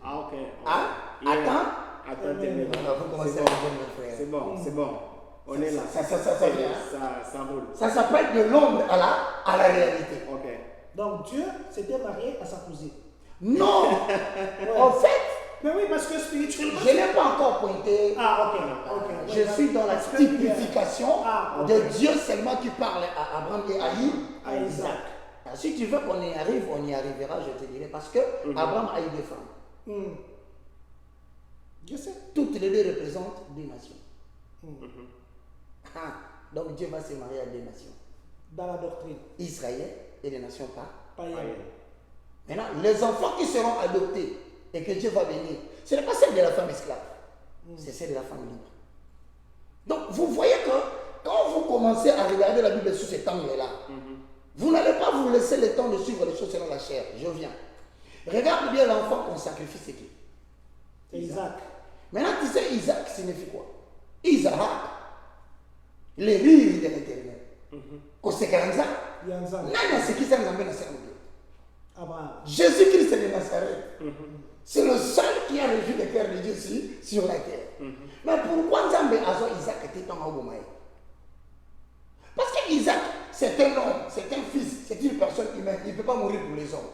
Ok. Attends, vous commencez à mon frère. C'est bon, c'est bon. On est là. Ça roule. Ça s'appelle de l'ombre à la réalité. Ok. Donc Dieu s'était marié à sa cousine. Non. En fait, mais oui, parce que spirituellement... je n'ai pas encore pointé. Ok. Je suis dans la typification de Dieu seulement qui parle à Abraham et à Isaac. Si tu veux qu'on y arrive, on y arrivera, je te dirai. Parce que Abraham a eu deux femmes. Je sais. Toutes les deux représentent deux nations. Donc Dieu va se marier à deux nations. Dans la doctrine. Israël et les nations païennes. Maintenant, les enfants qui seront adoptés et que Dieu va bénir, ce n'est pas celle de la femme esclave. C'est celle de la femme libre. Donc vous voyez que quand vous commencez à regarder la Bible sous cet angle-là, vous n'allez pas vous laisser le temps de suivre les choses selon la chair. Je viens. Regarde bien l'enfant qu'on sacrifie, c'est qui? C'est Isaac. Maintenant, tu sais, Isaac signifie quoi? Isaac, le rire de l'éternel. Kosekanza, nana c'est qui ça nous amène à Abraham. Jésus-Christ de Nazareth. C'est le seul qui a revu le cœur de Dieu sur la terre. Mais pourquoi Nzambe a Isaac était dans Maogomaï? Parce qu'Isaac, c'est un homme, c'est un fils, c'est une personne humaine. Il ne peut pas mourir pour les hommes.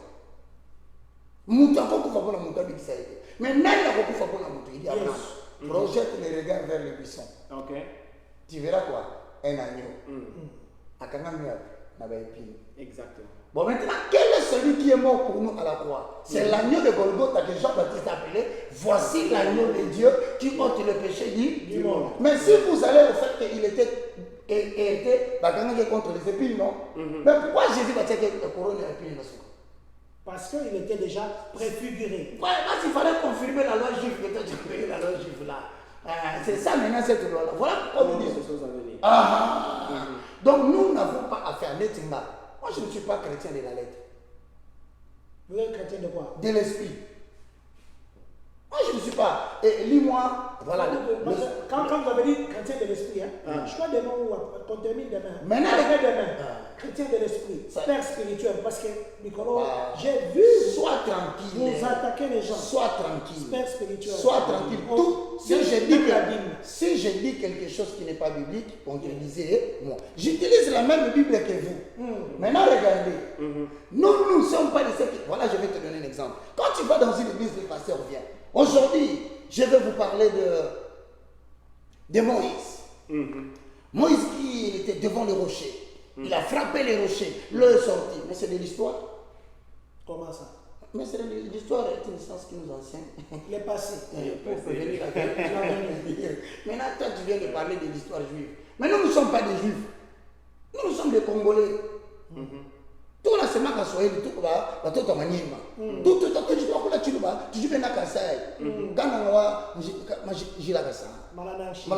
Mais il dit Abraham, projette les regards vers le buisson. Tu verras quoi? Un agneau. Exactement. Bon, maintenant, quel est celui qui est mort pour nous à la croix? C'est l'agneau de Golgotha que Jean-Baptiste a appelé. Voici l'agneau de Dieu qui ôte le péché du monde. Mais si vous allez au fait qu'il était contre les épines, non? Mais pourquoi Jésus va dire que la couronne est épine? Parce qu'il était déjà préfiguré. Ouais, parce qu'il fallait confirmer la loi juive que tu as payé la loi juive là. C'est ça maintenant cette loi-là. Voilà pourquoi vous dites. Donc nous n'avons pas à faire nettement. Moi je ne suis pas chrétien de la lettre. Vous êtes chrétien de quoi? De l'esprit. Moi je ne suis pas. Et lis-moi. Voilà. Quand vous avez dit chrétien de l'esprit, hein, je crois demain ou qu'on termine demain. Maintenant, après demain, chrétien de l'esprit, père spirituel. Parce que, Nicolas, j'ai vu. Sois tranquille. Vous attaquez les gens. Sois tranquille. Père spirituel. Sois tranquille. Tout, si je dis quelque chose qui n'est pas biblique, contredisez-moi. J'utilise la même Bible que vous. Maintenant, regardez. Nous ne sommes pas de ceux qui. Voilà, je vais te donner un exemple. Quand tu vas dans une église, le pasteur vient. Aujourd'hui, je vais vous parler de Moïse. Moïse qui était devant le rocher. Il a frappé les rochers. L'eau est sortie. Mais c'est de l'histoire. Comment ça? Mais c'est l'histoire est une science qui nous enseigne. Il est passé. Pour prévenir la guerre. Maintenant, toi, tu viens de parler de l'histoire juive. Mais nous ne sommes pas des juifs. Nous sommes des Congolais. Tout la semaine à Swahili, tout va, tout à Manima. Tout tu dois couler, tu vas, tu viens à Kassai. Ganawa, Jilagasa. Malanashi.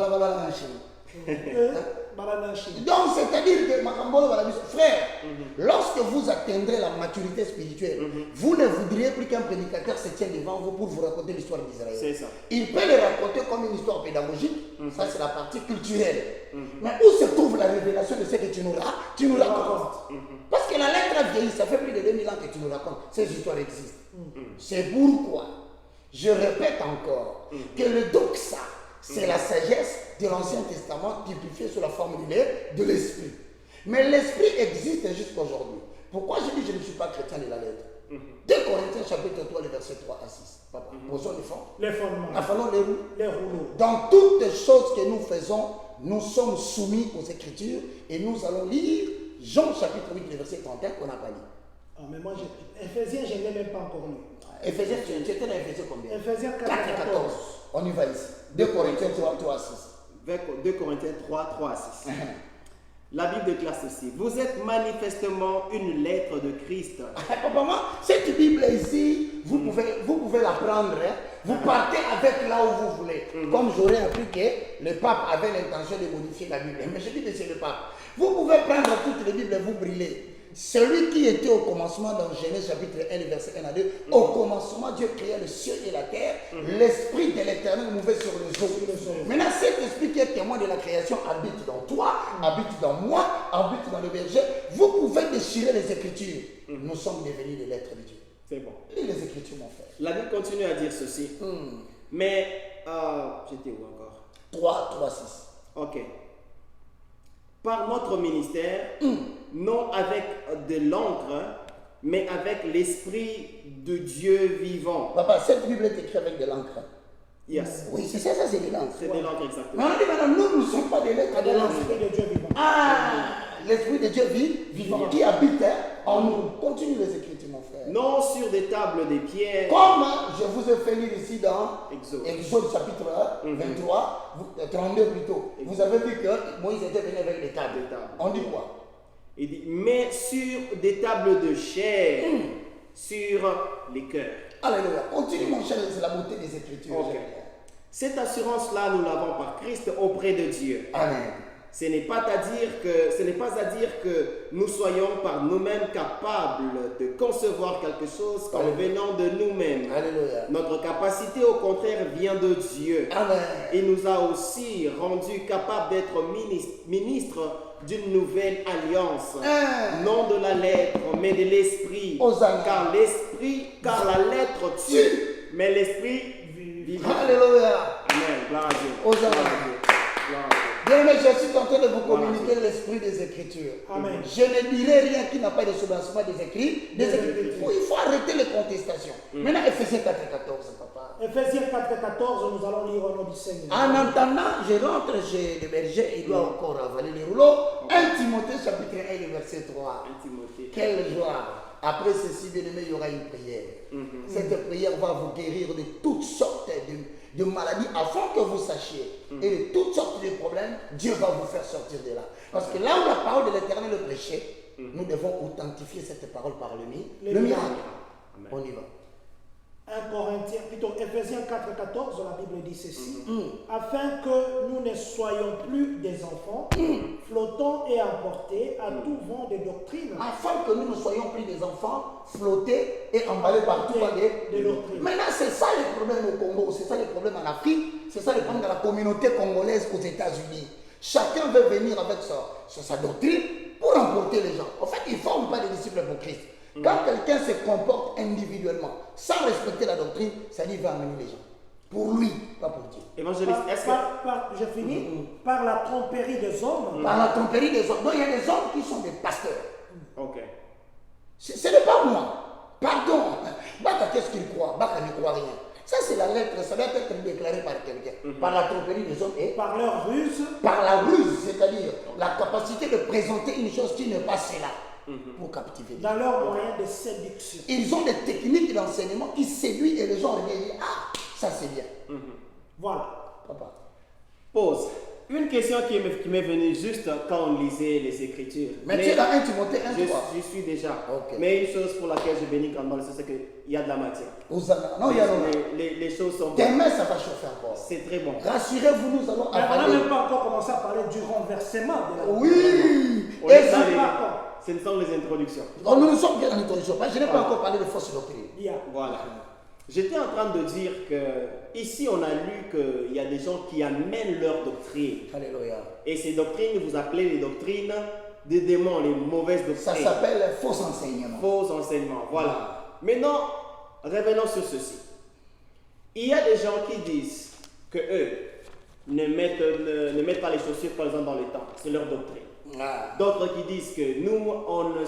Donc, c'est-à-dire que, frère, lorsque vous atteindrez la maturité spirituelle, vous ne voudriez plus qu'un prédicateur se tienne devant vous pour vous raconter l'histoire d'Israël. C'est ça. Il peut le raconter comme une histoire pédagogique, ça c'est la partie culturelle. Mais où se trouve la révélation de ce que tu nous racontes? Parce que la lettre a vieilli, ça fait plus de 2000 ans que tu nous racontes. Ces histoires existent. C'est pourquoi, je répète encore, que le doxa, c'est la sagesse de l'Ancien Testament typifiée sous la forme de l'esprit. Mais l'esprit existe jusqu'à aujourd'hui. Pourquoi je dis que je ne suis pas chrétien de la lettre? 2 Corinthiens chapitre 3, les versets 3 à 6. Papa, posons les fonds. Les fondements. Affalons les rouleaux. Dans toutes les choses que nous faisons, nous sommes soumis aux Écritures et nous allons lire Jean chapitre 8, les versets 31 qu'on n'a pas lu. Ah, mais moi, Éphésiens, je ne l'ai même pas encore lu. Éphésiens, tu étais dans Éphésiens combien? Éphésiens 4 4 à 14. On y va ici. 2 Corinthiens 3 à 6. 2 Corinthiens 3 à 6. La Bible déclare ceci. Vous êtes manifestement une lettre de Christ. Papa, moi, cette Bible ici, vous pouvez la prendre. Hein. Vous partez avec là où vous voulez. Comme j'aurais appris que le pape avait l'intention de modifier la Bible. Mais je dis que c'est le pape. Vous pouvez prendre toutes les Bibles et vous brûler. Celui qui était au commencement dans Genèse chapitre 1, verset 1 à 2, au commencement, Dieu créa le ciel et la terre, l'esprit de l'éternel mouvait sur les eaux. Maintenant, cet esprit qui est témoin de la création habite dans toi, habite dans moi, habite dans le berger. Vous pouvez déchirer les Écritures. Nous sommes devenus des lettres de Dieu. C'est bon. Lis les Écritures, mon frère. La Bible continue à dire ceci. Mais, j'étais où encore? 3, 6. Ok. Par notre ministère, non avec de l'encre, mais avec l'Esprit de Dieu vivant. Papa, cette Bible est écrite avec de l'encre. Yes. Oui, c'est ça, c'est de l'encre. C'est de l'encre exactement. Maintenant, nous ne sommes pas des lettres de l'encre. L'Esprit de Dieu vivant. L'Esprit de Dieu vivant qui habite en nous. Continue les Écritures, mon frère. Non sur des tables de pierre. Comme je vous ai fait lire ici dans Exode chapitre 23, 32 plutôt. Vous avez vu que Moïse était venu avec des tables. On dit quoi? Il dit, mais sur des tables de chair, sur les cœurs. Alléluia. Continue, mon cher, c'est la beauté des Écritures. Okay. Cette assurance-là, nous l'avons par Christ auprès de Dieu. Amen. Ce n'est pas à dire que nous soyons par nous-mêmes capables de concevoir quelque chose comme venant de nous-mêmes. Alléluia. Notre capacité, au contraire, vient de Dieu. Amen. Il nous a aussi rendus capables d'être ministres d'une nouvelle alliance. Non de la lettre, mais de l'esprit. Car la lettre tue, mais l'esprit vivant. Alléluia. Amen. Gloire à Dieu. Hosanna. Gloire à Dieu. Gloire à Dieu. Bien, mais je suis en train de vous communiquer l'esprit des Écritures. Amen. Je ne dirai rien qui n'a pas de soubassement des Écritures. Il faut arrêter les contestations. Maintenant, Éphésiens 4 et 14, papa. Éphésiens 4 et 14, nous allons lire au nom du Seigneur. En attendant, je rentre chez le berger, il doit encore avaler les rouleaux. 1 Timothée chapitre 1, verset 3. 1 Timothée. Quelle joie! Après ceci, bien aimé, il y aura une prière. Cette prière va vous guérir de toutes sortes de maladies afin que vous sachiez. Et de toutes sortes de problèmes, Dieu va vous faire sortir de là. Parce que là où la parole de l'Éternel est prêchée, nous devons authentifier cette parole par le miracle. Amen. On y va. 1 Corinthiens, plutôt Éphésiens 4,14, la Bible dit ceci, afin que nous ne soyons plus des enfants, flottants et emportés à tout vent de doctrine. Afin que nous ne soyons plus des enfants flottés et emballés partout par des doctrines. Maintenant, c'est ça le problème au Congo, c'est ça le problème en Afrique, c'est ça le problème dans la communauté congolaise aux États-Unis. Chacun veut venir avec sa doctrine pour emporter les gens. En fait, ils ne forment pas des disciples pour Christ. Quand quelqu'un se comporte individuellement, sans respecter la doctrine, ça dit qu'il va amener les gens. Pour lui, pas pour Dieu. Évangéliste, est-ce que... Je finis. Par la tromperie des hommes. Par la tromperie des hommes. Donc il y a des hommes qui sont des pasteurs. Ok. Ce n'est pas moi. Pardon. Baka, qu'est-ce qu'il croit? Baka ne croit rien. Ça, c'est la lettre. Ça doit être déclaré par quelqu'un. Par la tromperie des hommes et par leur ruse. Par la ruse, c'est-à-dire la capacité de présenter une chose qui n'est pas cela. Pour captiver. Dans leur moyen de séduction. Ils ont des techniques d'enseignement qui séduisent et les gens reviennent dire ah, ça c'est bien. Voilà. Papa. Pause. Une question qui m'est venue juste quand on lisait les Écritures. Mais tu es dans 1 Timothée 1, je suis déjà. Okay. Mais une chose pour laquelle je bénis grandement, c'est qu'il y a de la matière. Non, il y a les choses sont bonnes. Demain, ça va chauffer encore. C'est très bon. Rassurez-vous, nous allons avaler. On n'a même pas encore commencé à parler du renversement de la Oui. Et ce ne sont les introductions. Oh, nous sommes bien dans l'introduction. Je n'ai pas encore parlé de fausse doctrine. Voilà. J'étais en train de dire que ici on a lu qu'il y a des gens qui amènent leur doctrine. Alléluia. Et ces doctrines, vous appelez les doctrines des démons, les mauvaises doctrines. Ça s'appelle faux enseignement. Faux enseignement, voilà. Maintenant, revenons sur ceci. Il y a des gens qui disent que eux ne mettent pas les chaussures par exemple dans les temps. C'est leur doctrine. D'autres qui disent que nous, on ne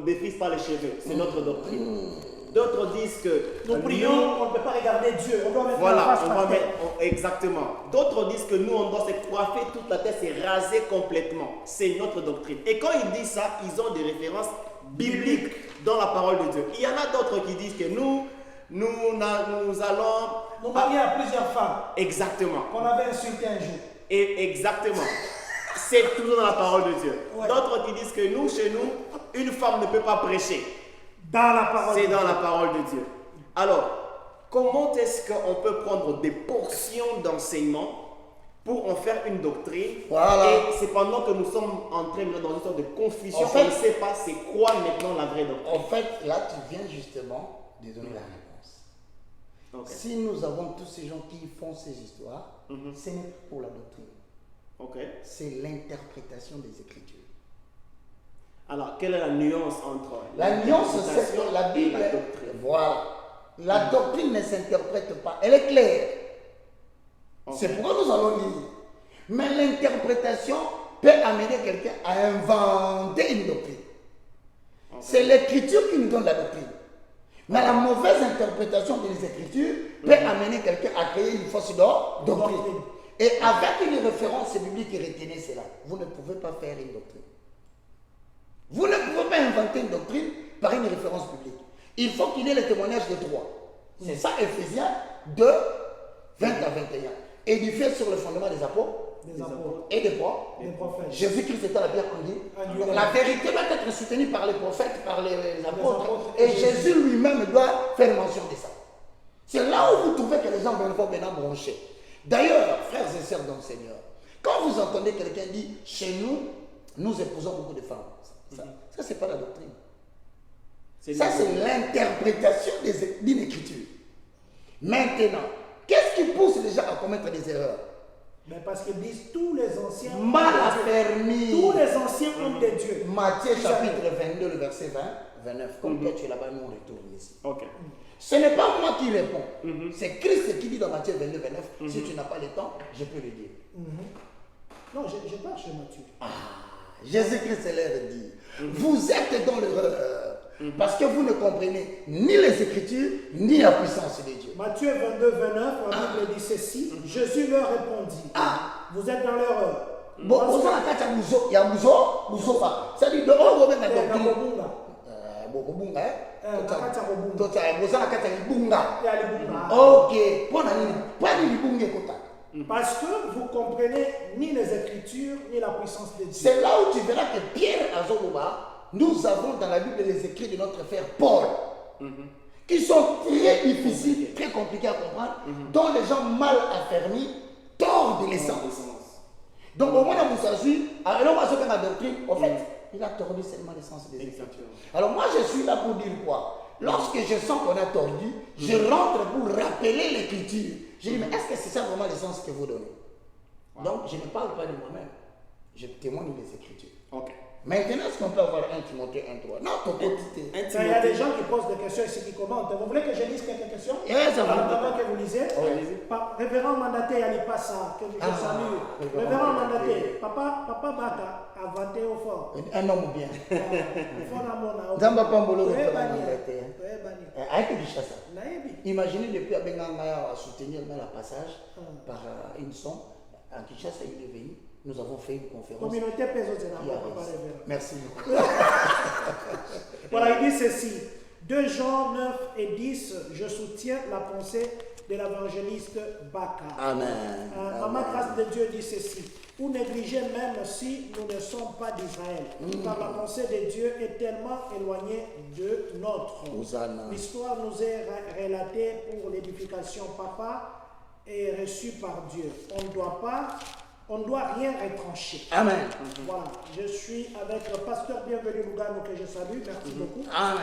défrise pas les cheveux. C'est notre doctrine. D'autres disent que nous prions, on ne peut pas regarder Dieu, on doit mettre voilà, la face on va mettre, exactement. D'autres disent que nous, on doit se coiffer toute la tête, se raser complètement. C'est notre doctrine. Et quand ils disent ça, ils ont des références bibliques dans la parole de Dieu. Il y en a d'autres qui disent que nous allons nous marier à plusieurs femmes. Exactement. Qu'on avait insulté un jour. Et exactement. C'est toujours dans la parole de Dieu. Ouais. D'autres qui disent que nous, chez nous, une femme ne peut pas prêcher. Dans la parole. C'est dans la parole de Dieu. Alors, comment est-ce qu'on peut prendre des portions d'enseignement pour en faire une doctrine? Voilà. Et c'est pendant que nous sommes entrés dans une sorte de confusion, on ne sait pas c'est quoi maintenant la vraie doctrine. En fait, là, tu viens justement de donner la réponse. Okay. Si nous avons tous ces gens qui font ces histoires, ce n'est pas pour la doctrine. Okay. C'est l'interprétation des Écritures. Alors, quelle est la nuance entre la nuance, c'est que la Bible, la doctrine. Voilà. La doctrine ne s'interprète pas, elle est claire. Okay. C'est pourquoi nous allons lire. Mais l'interprétation peut amener quelqu'un à inventer une doctrine. Okay. C'est l'Écriture qui nous donne la doctrine. Mais la mauvaise interprétation des Écritures peut amener quelqu'un à créer une fausse doctrine. Et avec une référence biblique, retenez cela. Vous ne pouvez pas faire une doctrine. Vous ne pouvez pas inventer une doctrine par une référence biblique. Il faut qu'il y ait le témoignage de trois. C'est ça, Éphésiens 2, 20 à 21. Édifié sur le fondement des apôtres. Et des prophètes. Jésus-Christ était la pierre angulaire. La vérité doit être soutenue par les prophètes, par les apôtres. Et Jésus lui-même doit faire mention de ça. C'est là où vous trouvez que les gens vont maintenant broncher. D'ailleurs, frères et sœurs dans le Seigneur, quand vous entendez quelqu'un dire chez nous, nous épousons beaucoup de femmes. Ça c'est pas la doctrine. Ça, c'est l'interprétation d'une écriture. Maintenant, qu'est-ce qui pousse les gens à commettre des erreurs? Mais parce qu'ils disent tous les anciens mal affermis. Tous les anciens hommes de Dieu. Matthieu chapitre 22, le verset 20, 29. Comme toi tu es là-bas, nous on retourne ici. Okay. Ce n'est pas moi qui réponds. C'est Christ qui dit dans Matthieu 22, 29. Si tu n'as pas le temps, je peux le dire. Non, je parle chez Matthieu. Jésus-Christ leur dit, vous êtes dans l'erreur. Parce que vous ne comprenez ni les Écritures, ni la puissance de Dieu. Matthieu 22, 29, la Bible dit ceci. Jésus leur répondit, vous êtes dans l'erreur. C'est-à-dire, parce que vous comprenez ni les Écritures, ni la puissance de Dieu. C'est là où tu verras que Pierre Azoloba, nous avons dans la Bible les écrits de notre frère Paul, qui sont très difficiles, très compliqués à comprendre, dont les gens mal affermis tordent l'essence. Donc au moins vous s'agit, alors moi ce qu'on a doctrine, en fait, il a tordu seulement l'essence des Écritures. Alors moi je suis là pour dire quoi? Lorsque je sens qu'on a tordu, je rentre pour rappeler l'Écriture. Je dis, mais est-ce que c'est ça vraiment l'essence que vous donnez? Donc je ne parle pas de moi-même, je témoigne des Écritures. Ok. Maintenant, est-ce qu'on peut avoir 1 Timothée 1.3? Non, ton quotidien. Il y a des gens qui posent des questions ici qui commentent. Vous voulez que je lise quelques questions? Ça va. Avant que vous lisez. Révérend mandaté Alipassa, que je salue. Révérend mandaté, Papa Baka a vanté au fort. Un homme bien. Zamba Pambolo, révérend mandaté. Imaginez depuis Abengangaya à soutenir le passage par une son. À Kinshasa, il est venu. Nous avons fait une conférence. Communauté Merci beaucoup. Voilà, il dit ceci. 2 Jean 9 et 10, je soutiens la pensée de l'évangéliste Baka. Amen. Maman grâce de Dieu dit ceci. Vous négligez même si nous ne sommes pas d'Israël, car la pensée de Dieu est tellement éloignée de notre. L'histoire nous est relatée pour l'édification. Papa est reçu par Dieu. On ne doit rien retrancher. Amen. Voilà, je suis avec le pasteur Bienvenu Lugano que je salue, merci beaucoup. Amen.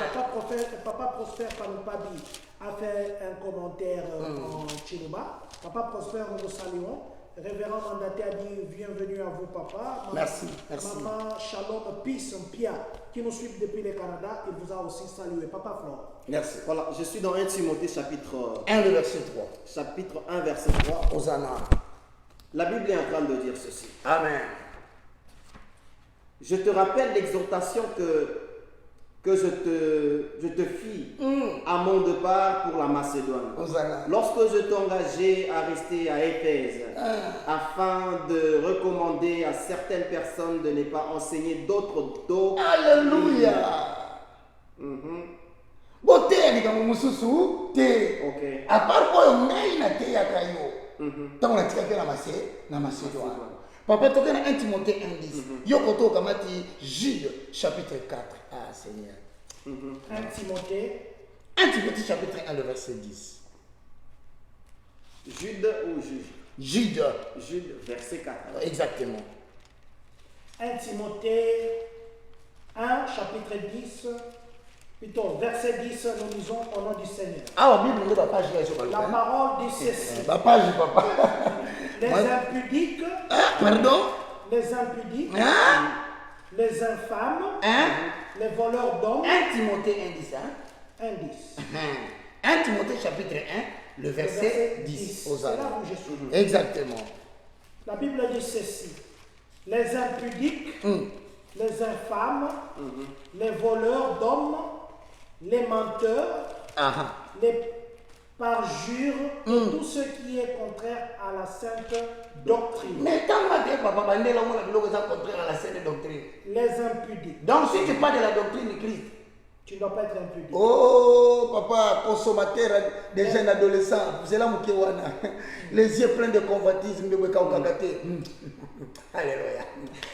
Papa Prosper Panupabi a fait un commentaire en Chinuba. Papa Prosper, nous vous saluons. Révérend mandaté a dit bienvenue à vous, papa. Merci. Maman Shalom Peace Pia, qui nous suit depuis le Canada, il vous a aussi salué. Papa Flore. Merci. Voilà, je suis dans 1 Timothée chapitre 1, le verset 3. Chapitre 1, verset 3. Hosanna. La Bible est en train de dire ceci. Amen. Je te rappelle l'exhortation que je te fis à mon départ pour la Macédoine. Hosanna. Lorsque je t'engageais à rester à Éphèse, afin de recommander à certaines personnes de ne pas enseigner d'autres doctrines. Alléluia. Beauté, Ok. à part quoi, on a une tant on a tiré la Macédoine. Papa, tu as 1 Timothée 1.10. Yokoto Kamati, Jude, chapitre 4. Ah, Seigneur. 1 Timothée. 1 Timothée, chapitre 1, le verset 10. Jude ou Jude? Jude. Jude, verset 4. Exactement. 1 Timothée 1, chapitre 10. Plutôt, verset 10, nous lisons au nom du Seigneur. Ah, la Bible, la page, la parole dit ceci. La page, papa. Les impudiques. Pardon? Les impudiques. Les infâmes. Les voleurs d'hommes. 1 Timothée 1, 10. 1, 10. 1 Timothée chapitre 1, le verset 10. C'est là où je suis. Exactement. La Bible dit ceci. Les impudiques. Les infâmes. Les voleurs d'hommes. Les menteurs, les parjures, et tout ce qui est contraire à la sainte doctrine. Mais tant que papa, contraire à la sainte doctrine. Les impudiques. Donc si tu parles de la doctrine de Christ, tu ne dois pas être impudique. Oh, papa, consommateur des jeunes adolescents, c'est là Moukéwana. Les yeux pleins de convoitisme, de Bekaukakate. Alléluia.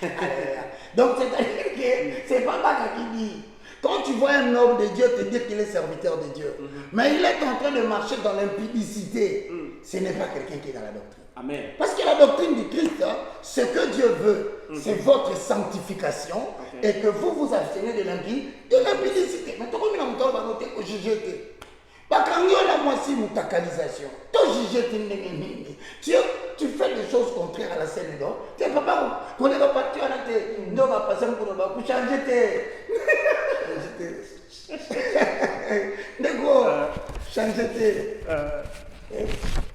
Alléluia. Donc c'est-à-dire que c'est papa qui dit. Quand tu vois un homme de Dieu te dire qu'il est serviteur de Dieu, mais il est en train de marcher dans l'impudicité, ce n'est pas quelqu'un qui est dans la doctrine. Amen. Parce que la doctrine du Christ, ce que Dieu veut, c'est votre sanctification et que vous vous abstenez de l'impudicité. Mais tu vois, on va noter au juger. Parce qu'on a moi aussi une tacalisation. Tu fais des choses contraires à la scène d'or. Tu ne peux pas pour les repartir à la tête. On va passer pour changer tes. Changer tes.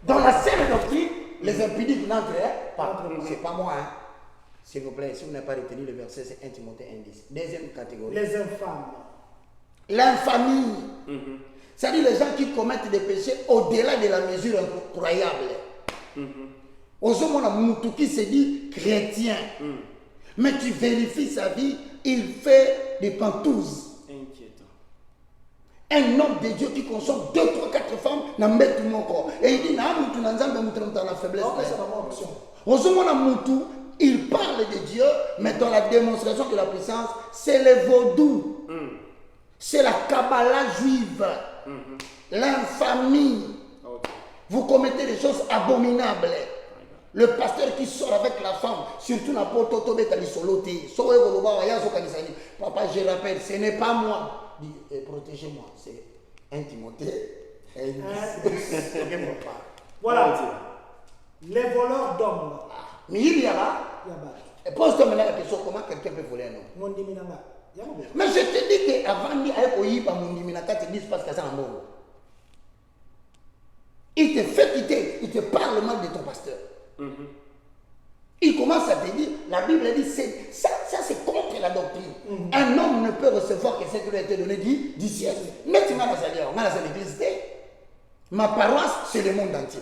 Dans la scène doctrine, les impudiques n'entrent pas. C'est pas moi. Hein. S'il vous plaît, si vous n'avez pas retenu le verset, c'est 1 Timothée 1.10. Deuxième catégorie. Les infâmes. L'infamie. C'est-à-dire les gens qui commettent des péchés au-delà de la mesure incroyable. Aujourd'hui, on qui se dit chrétien. Mais tu vérifies sa vie, il fait des pantouzes. Un homme de Dieu qui consomme 2, 3, 4 femmes, n'a pas tout mon corps. Et il dit, dans la faiblesse. Aujourd'hui, il parle de Dieu, mais dans la démonstration de la puissance, c'est le vaudou. C'est la Kabbalah juive. l'infamie. Vous commettez des choses abominables. Le pasteur qui sort avec la femme, surtout dans le Totobé Talisoloté, papa, je rappelle, ce n'est pas moi. Dis, protégez-moi, c'est 1 Timothée. Voilà. Les voleurs d'hommes. Mais il y a là. Pose-toi maintenant la question, comment quelqu'un peut voler un homme? Mais je te dis qu'avant de il se passe que ça en bon. Il te fait quitter, il te parle mal de ton pasteur. Il commence à te dire, la Bible dit, ça c'est contre la doctrine. Un homme ne peut recevoir que ce qui lui a été donné du ciel. Mais tu m'as dans l'église, ma paroisse, c'est le monde entier.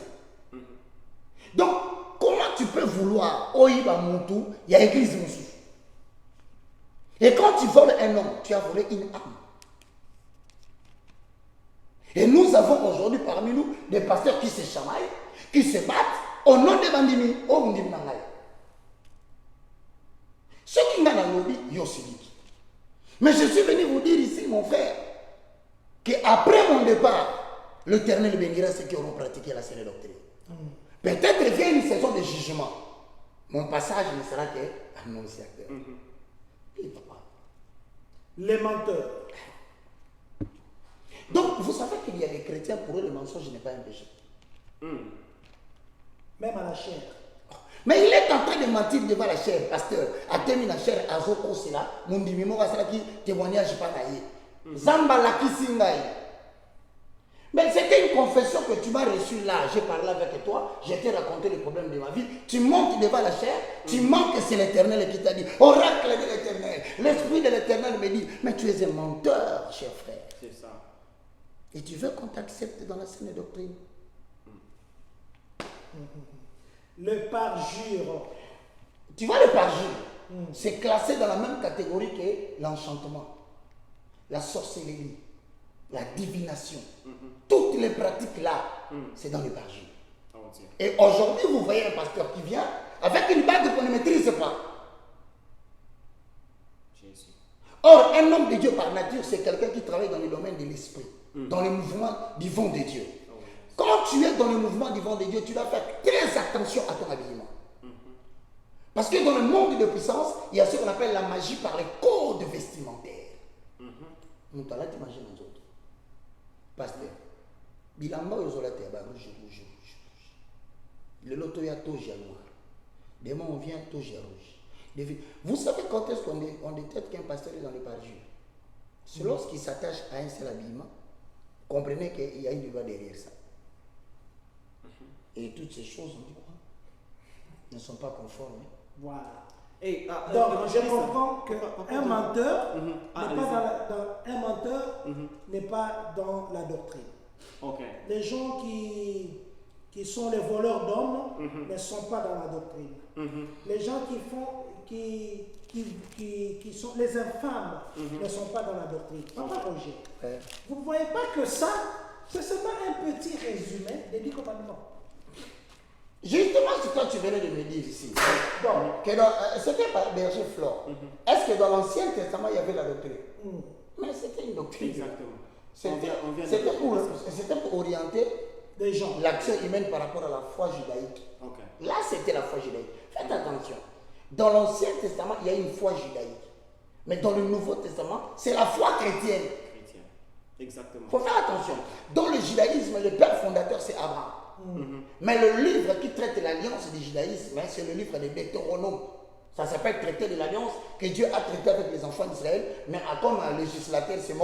Donc, comment tu peux vouloir, Oïba Moutou, il y a l'église Moussou. Et quand tu voles un homme, tu as volé une âme. Et nous avons aujourd'hui parmi nous des pasteurs qui se chamaillent, qui se battent au nom des bandimi, au nom des bandimi. Ce qui m'a dans le lobby, Yossibiki. Mais je suis venu vous dire ici, mon frère, qu'après mon départ, l'Éternel bénira ceux qui auront pratiqué la saine doctrine. Peut-être vient une saison de jugement. Mon passage ne sera qu'annonciateur. Et papa. Les menteurs. Donc, vous savez qu'il y a des chrétiens, pour eux, le mensonge n'est pas un péché. Même à la chair. Mais il est en train de mentir devant la chair, pasteur. A terminé la chair, à Zoko, c'est là. Mon dimimo, c'est qui témoignage pas naïe. Zamba la kisingaï. Mais c'était une confession que tu m'as reçue là. J'ai parlé avec toi, j'ai t'ai raconté les problèmes de ma vie. Tu montes devant la chair, tu manques que c'est l'Éternel qui t'a dit. Oracle de l'Éternel. L'Esprit de l'Éternel me dit, mais tu es un menteur, cher frère. C'est ça. Et tu veux qu'on t'accepte dans la saine doctrine. Le parjure. Tu vois, le parjure, c'est classé dans la même catégorie que l'enchantement, la sorcellerie, la divination. Toutes les pratiques là, c'est dans le parjure. Et aujourd'hui, vous voyez un pasteur qui vient avec une bague qu'on ne maîtrise pas. Jésus. Or, un homme de Dieu par nature, c'est quelqu'un qui travaille dans le domaine de l'esprit, dans le mouvement divin de Dieu. Quand tu es dans le mouvement divin de Dieu, tu dois faire très attention à ton habillement. Parce que dans le monde de puissance, il y a ce qu'on appelle la magie par les codes vestimentaires. Nous t'allons t'imaginer nous autres. Pasteur, bilamba yozola te ba rouge. Le loto ya toge noir. Demain on vient toge rouge. Vous savez quand est-ce qu'on détecte qu'un pasteur est dans le parjure? C'est lorsqu'il s'attache à un seul habillement. Comprenez qu'il y a une loi derrière ça. Et toutes ces choses, on dit quoi, ne sont pas conformes. Voilà. Et, donc, je comprends qu'un menteur n'est pas dans la doctrine. Okay. Les gens qui sont les voleurs d'hommes ne sont pas dans la doctrine. Les gens qui sont les infâmes ne sont pas dans la doctrine. Papa Roger, vous ne voyez pas que ça, c'est seulement un petit résumé des 10 commandements. Justement, ce que tu venais de me dire ici, c'était par Berger Flore. Est-ce que dans l'Ancien Testament, il y avait la doctrine? Mais c'était une doctrine. Exactement. C'était pour orienter des gens, l'action humaine par rapport à la foi judaïque. Okay. Là, c'était la foi judaïque. Faites attention. Dans l'Ancien Testament, il y a une foi judaïque. Mais dans le Nouveau Testament, c'est la foi chrétienne. Exactement. Il faut faire attention. Dans le judaïsme, le père fondateur, c'est Abraham. Mais le livre qui traite l'alliance du judaïsme, c'est le livre des Deutéronomes. Ça s'appelle traité de l'alliance que Dieu a traité avec les enfants d'Israël. Mais comme législateur, c'est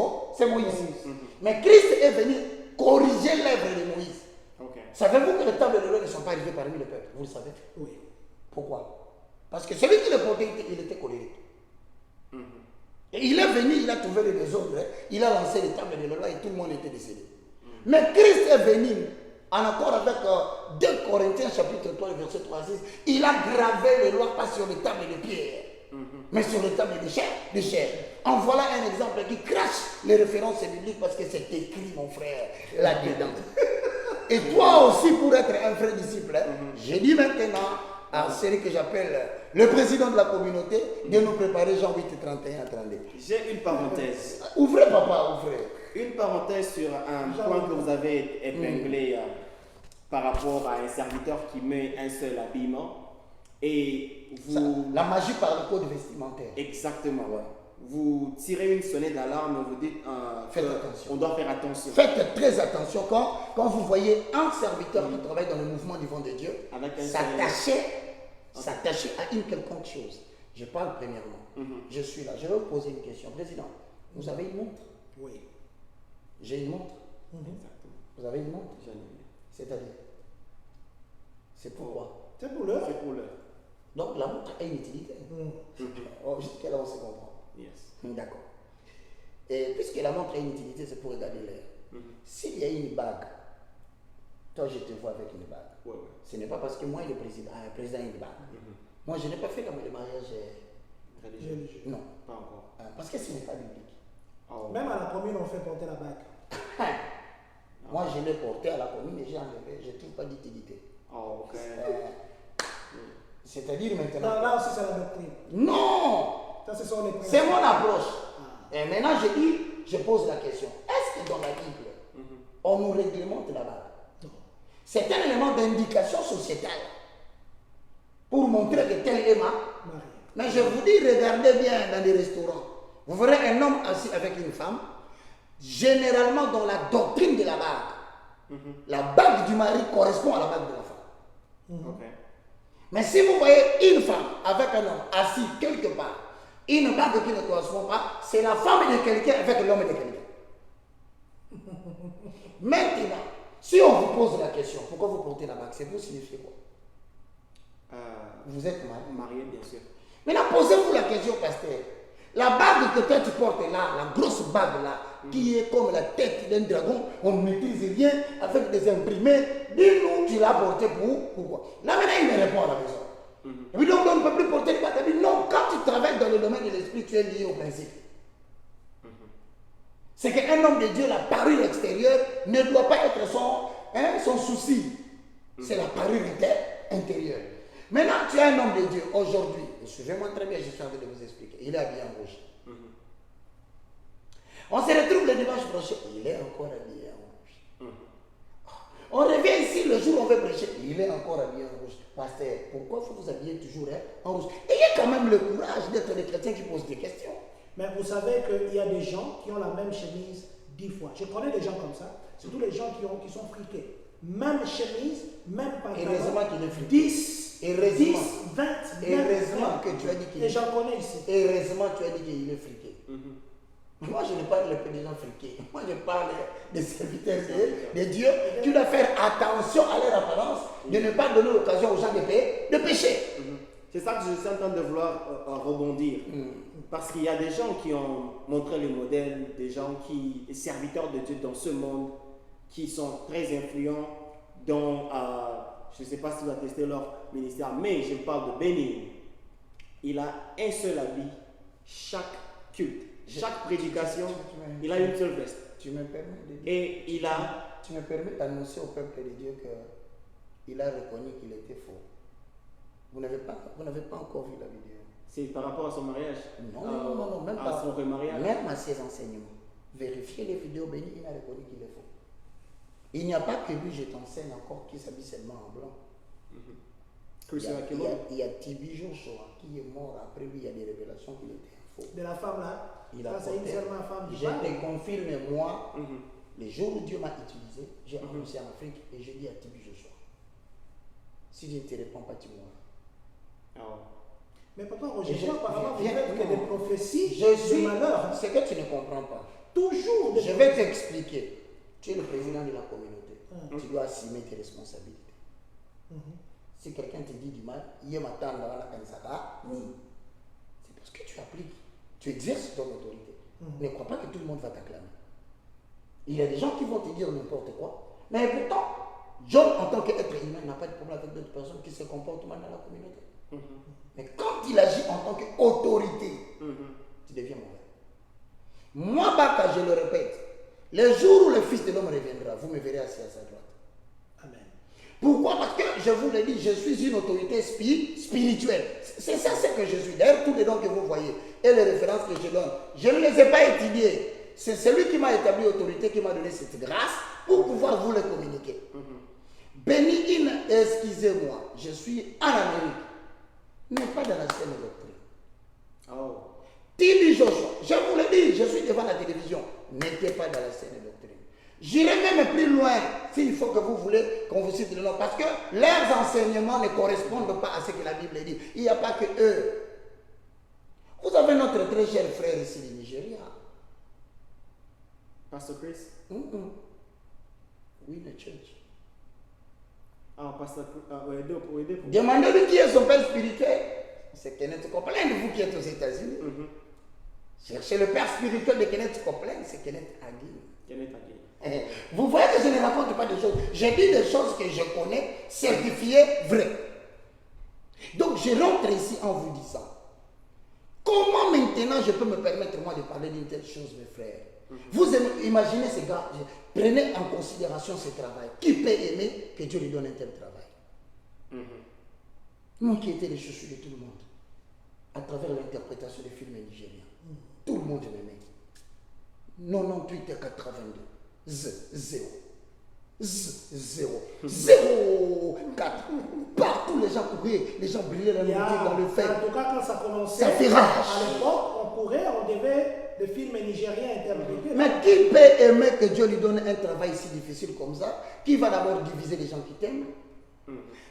Moïse. Mais Christ est venu corriger l'œuvre de Moïse. Savez-vous que les tables de loi ne sont pas arrivées parmi le peuple? Vous le savez? Oui. Pourquoi? Parce que celui qui le portait, il était colérique. Et il est venu, il a trouvé le désordre, il a lancé les tables de la loi et tout le monde était décédé. Mais Christ est venu, en accord avec 2 Corinthiens chapitre 3, verset 3 à 6, il a gravé les lois pas sur les tables de pierre, mais sur les tables de chair. En voilà un exemple qui crache les références bibliques parce que c'est écrit, mon frère, là-dedans. Et toi aussi, pour être un vrai disciple, je dis maintenant à celui que j'appelle le président de la communauté de nous préparer Jean 8, 31 à 32. J'ai une parenthèse. Ouvrez, papa, ouvrez. Une parenthèse sur un point que vous avez épinglé par rapport à un serviteur qui met un seul habillement. Et vous... La magie par le code vestimentaire. Exactement. Ouais. Vous tirez une sonnette d'alarme et vous dites Faites attention. on doit faire attention. Faites très attention quand vous voyez un serviteur qui travaille dans le mouvement du vent de Dieu s'attacher à une quelconque chose. Je parle premièrement. Je suis là. Je vais vous poser une question. Président, vous avez une montre? Oui. J'ai une montre. Exactement. Vous avez une montre? J'en ai une. C'est-à-dire? C'est pourquoi? C'est pour l'heure. C'est pour l'heure. Donc la montre a une utilité. Jusqu'à là on se comprend. Yes. D'accord. Et puisque la montre a une utilité, c'est pour regarder l'air. S'il y a une bague, toi je te vois avec une bague. Ouais. Ce n'est pas parce que moi le président a une bague. Moi je n'ai pas fait le mariage Religieux. non. Pas encore. Parce que ce n'est pas biblique. Oh. Même à la commune, on fait porter la bague. Moi je l'ai porté à la commune et j'ai enlevé, je ne trouve pas d'utilité. Oh, ok. C'est-à-dire Non, maintenant. là aussi, c'est la doctrine. Non! Ça, ce sont les principes. C'est mon approche. Et maintenant, je pose la question. Est-ce que dans la Bible, on nous réglemente la bague? Non. C'est un élément d'indication sociétale pour montrer que tel est ma. Marie. Mais je vous dis, regardez bien dans les restaurants. Vous verrez un homme assis avec une femme. Généralement, dans la doctrine de la bague, la bague du mari correspond à la bague de la femme. Ok. Mais si vous voyez une femme avec un homme assis quelque part, une bague qui ne correspond pas, c'est la femme de quelqu'un avec l'homme de quelqu'un. Maintenant, si on vous pose la question, pourquoi vous portez la bague, c'est pour signifier quoi? Vous êtes marié, bien sûr. Maintenant, posez-vous la question, pasteur. La bague que toi tu portes là, la grosse bague là, qui est comme la tête d'un dragon, on ne maîtrise rien, avec des imprimés, dis-nous, tu l'as porté pourquoi? Là maintenant, il me répond à la maison. Et puis donc, on ne peut plus porter les bagues. Non, quand tu travailles dans le domaine de l'esprit, tu es lié au principe. C'est qu'un homme de Dieu, la parure extérieure ne doit pas être son souci. C'est la parure intérieure. Maintenant, tu es un homme de Dieu aujourd'hui. Suivez-moi très bien, je suis en train de vous expliquer. Il est habillé en rouge. On se retrouve le dimanche prochain. Il est encore habillé en rouge. On revient ici le jour où on veut prêcher. Il est encore habillé en rouge. Pasteur, pourquoi il faut vous habiller toujours en rouge? Ayez quand même le courage d'être des chrétiens qui posent des questions. Mais vous savez qu'il y a des gens qui ont la même chemise 10 fois. Je connais des gens comme ça, surtout les gens qui sont friqués. Même chemise, même pantalon. Heureusement qu'il est friqué. 10, 20, Heureusement que tu as dit qu'il est et j'en connais ici. Heureusement tu as dit qu'il est friqué. Moi je ne parle pas des gens friqués. Moi je parle des serviteurs de Dieu. Tu dois faire attention à leur apparence, de ne pas donner l'occasion aux gens de pécher. C'est ça que je suis en train de vouloir rebondir. Parce qu'il y a des gens qui ont montré le modèle, des gens qui sont serviteurs de Dieu dans ce monde, qui sont très influents, dont, je ne sais pas si vous avez testé leur ministère, mais je parle de Béni. Il a un seul habit, chaque culte, chaque prédication, il a une seule veste. Tu me permets de dire, Et il a... Tu me permets d'annoncer au peuple de Dieu qu'il a reconnu qu'il était faux. Vous n'avez pas encore vu la vidéo. C'est par rapport à son mariage? Non, même à pas. son remariage? Même à ses enseignements. Vérifiez les vidéos bénies, il a reconnu qu'il est faux. Il n'y a pas que lui, je t'enseigne encore, qui s'habille seulement en blanc. Il y a Tibi Joshua qui est mort. Après lui, il y a des révélations qu'il était faux. De la femme là, Il a ça c'est une seulement femme du Je te confirme, moi, le jour où Dieu m'a utilisé, j'ai annoncé en Afrique et j'ai dit à Tibi Joshua, si je ne te réponds pas, tu mourras. Mais papa Roger, apparemment, vous faites que des prophéties de malheur. C'est que tu ne comprends pas. Toujours. Je vais t'expliquer. Tu es le président de la communauté. Tu dois assumer tes responsabilités. Si quelqu'un te dit du mal, c'est parce que tu appliques. Tu exerces ton autorité. Ne crois pas que tout le monde va t'acclamer. Il y a des gens qui vont te dire n'importe quoi. Mais pourtant, John, en tant qu'être humain, n'a pas de problème avec d'autres personnes qui se comportent mal dans la communauté. Mais quand il agit en tant qu'autorité, tu deviens mauvais. Moi, Baka, je le répète, le jour où le Fils de l'homme reviendra, vous me verrez assis à sa droite. Amen. Pourquoi? Parce que je vous l'ai dit, je suis une autorité spirituelle. C'est ça ce que je suis. D'ailleurs, tous les dons que vous voyez et les références que je donne, je ne les ai pas étudiés. c'est celui qui m'a établi autorité, qui m'a donné cette grâce pour pouvoir vous le communiquer. Béni in, excusez-moi, je suis en Amérique, mais pas dans la scène doctrine. Oh. Tibi Joshua, je vous le dis, je suis devant la télévision, n'étiez pas dans la scène doctrine. J'irai même plus loin s'il faut que vous voulez qu'on vous cite le nom, parce que leurs enseignements ne correspondent pas à ce que la Bible dit. Il n'y a pas que eux. Vous avez notre très cher frère ici du Nigeria. Pastor Chris? Oui, le church. Ah, Pastor Chris. Demandez-lui qui est son père spirituel. C'est Kenneth Copeland, vous qui êtes aux États-Unis. Cherchez le père spirituel de Kenneth Copeland, c'est Kenneth Hagin. Kenneth Hagin. Vous voyez que je ne raconte pas des choses. Je dis des choses que je connais, certifiées, vraies. Donc je rentre ici en vous disant, comment maintenant je peux me permettre moi de parler d'une telle chose, mes frères? Vous imaginez ces gars, prenez en considération ce travail. Qui peut aimer que Dieu lui donne un tel travail? Moi qui étais le chouchou de tout le monde, à travers l'interprétation des films nigériens, tout le monde m'aimait. 98 et 82. 0. 4. Partout les gens couraient, les gens brillaient la nourriture dans le fer. En tout cas, quand ça commençait, Ça fait rage. à l'époque, on courait, on devait le film nigérien interpréter. Mais qui peut aimer que Dieu lui donne un travail si difficile comme ça? Qui va d'abord diviser les gens qui t'aiment?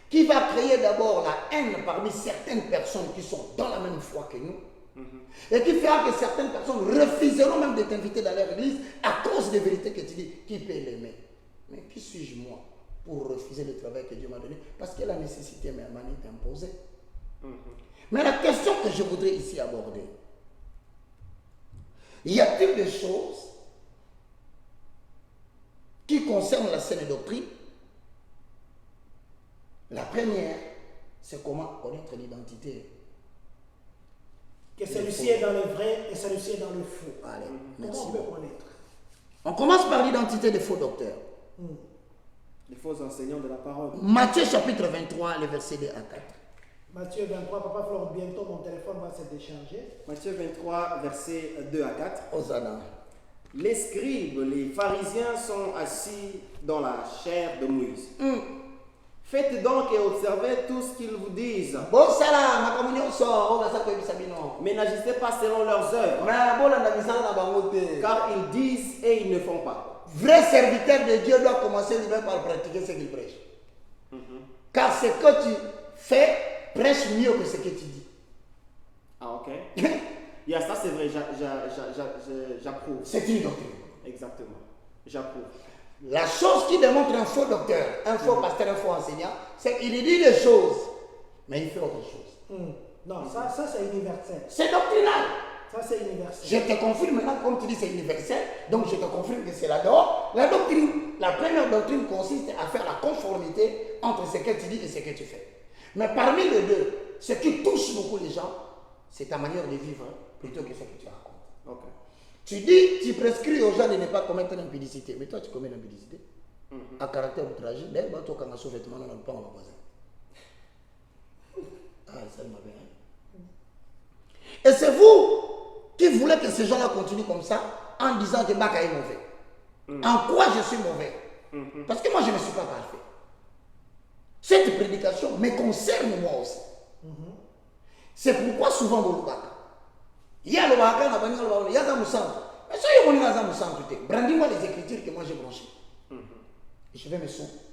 Qui va créer d'abord la haine parmi certaines personnes qui sont dans la même foi que nous? Et qui fera que certaines personnes refuseront même de t'inviter dans leur église à cause des vérités que tu dis. Qui peut l'aimer? Mais qui suis-je moi pour refuser le travail que Dieu m'a donné? Parce que la nécessité m'a imposé. Mais la question que je voudrais ici aborder, y a-t-il des choses qui concernent la saine doctrine? La première, c'est comment connaître l'identité. Que celui-ci est dans le vrai et celui-ci est dans le faux. Allez, merci. Comment on peut connaître? On commence par l'identité des faux docteurs. Les faux enseignants de la parole. Matthieu chapitre 23, les versets 2 à 4. Matthieu 23, Papa Flore, bientôt mon téléphone va se décharger. Matthieu 23, versets 2 à 4. Hosanna. Les scribes, les pharisiens sont assis dans la chair de Moïse. Faites donc et observez tout ce qu'ils vous disent. Bon salam, ma communion sort, on va s'appeler Sabino. Mais n'agissez pas selon leurs œuvres, Mais bon, la misère n'a pas monté. car ils disent et ils ne font pas. Vrai serviteur de Dieu doit commencer lui-même par pratiquer ce qu'il prêche. Car ce que tu fais prêche mieux que ce que tu dis. Ah, ok. Yeah, ça c'est vrai, j'approuve. C'est une doctrine. Exactement, j'approuve. La chose qui démontre un faux docteur, un faux pasteur, un faux enseignant, c'est qu'il dit des choses, mais il fait autre chose. Non, ça c'est universel. C'est doctrinal. Ça c'est universel. Je te confirme maintenant, comme tu dis, c'est universel, donc je te confirme que c'est la doctrine. La première doctrine consiste à faire la conformité entre ce que tu dis et ce que tu fais. Mais parmi les deux, ce qui touche beaucoup les gens, c'est ta manière de vivre plutôt que ce que tu racontes. Ok. Tu dis, tu prescris aux gens de ne pas commettre l'impudicité, mais toi tu commets l'impudicité. À caractère outragé, d'ailleurs, toi quand on a sauvé vêtement, on n'a pas en voisin. Ah, ça m'a bien. Et c'est vous qui voulez que ces gens-là continuent comme ça en disant que Baka est mauvais. En quoi je suis mauvais? Parce que moi je ne suis pas parfait. Cette prédication me concerne moi aussi. C'est pourquoi souvent vous le Baka. Il y a le Baka, il y a dans centre. Mais ça y est, on est dans mon centre. Brandis-moi les écritures que moi j'ai branchées. Et je vais me soumettre.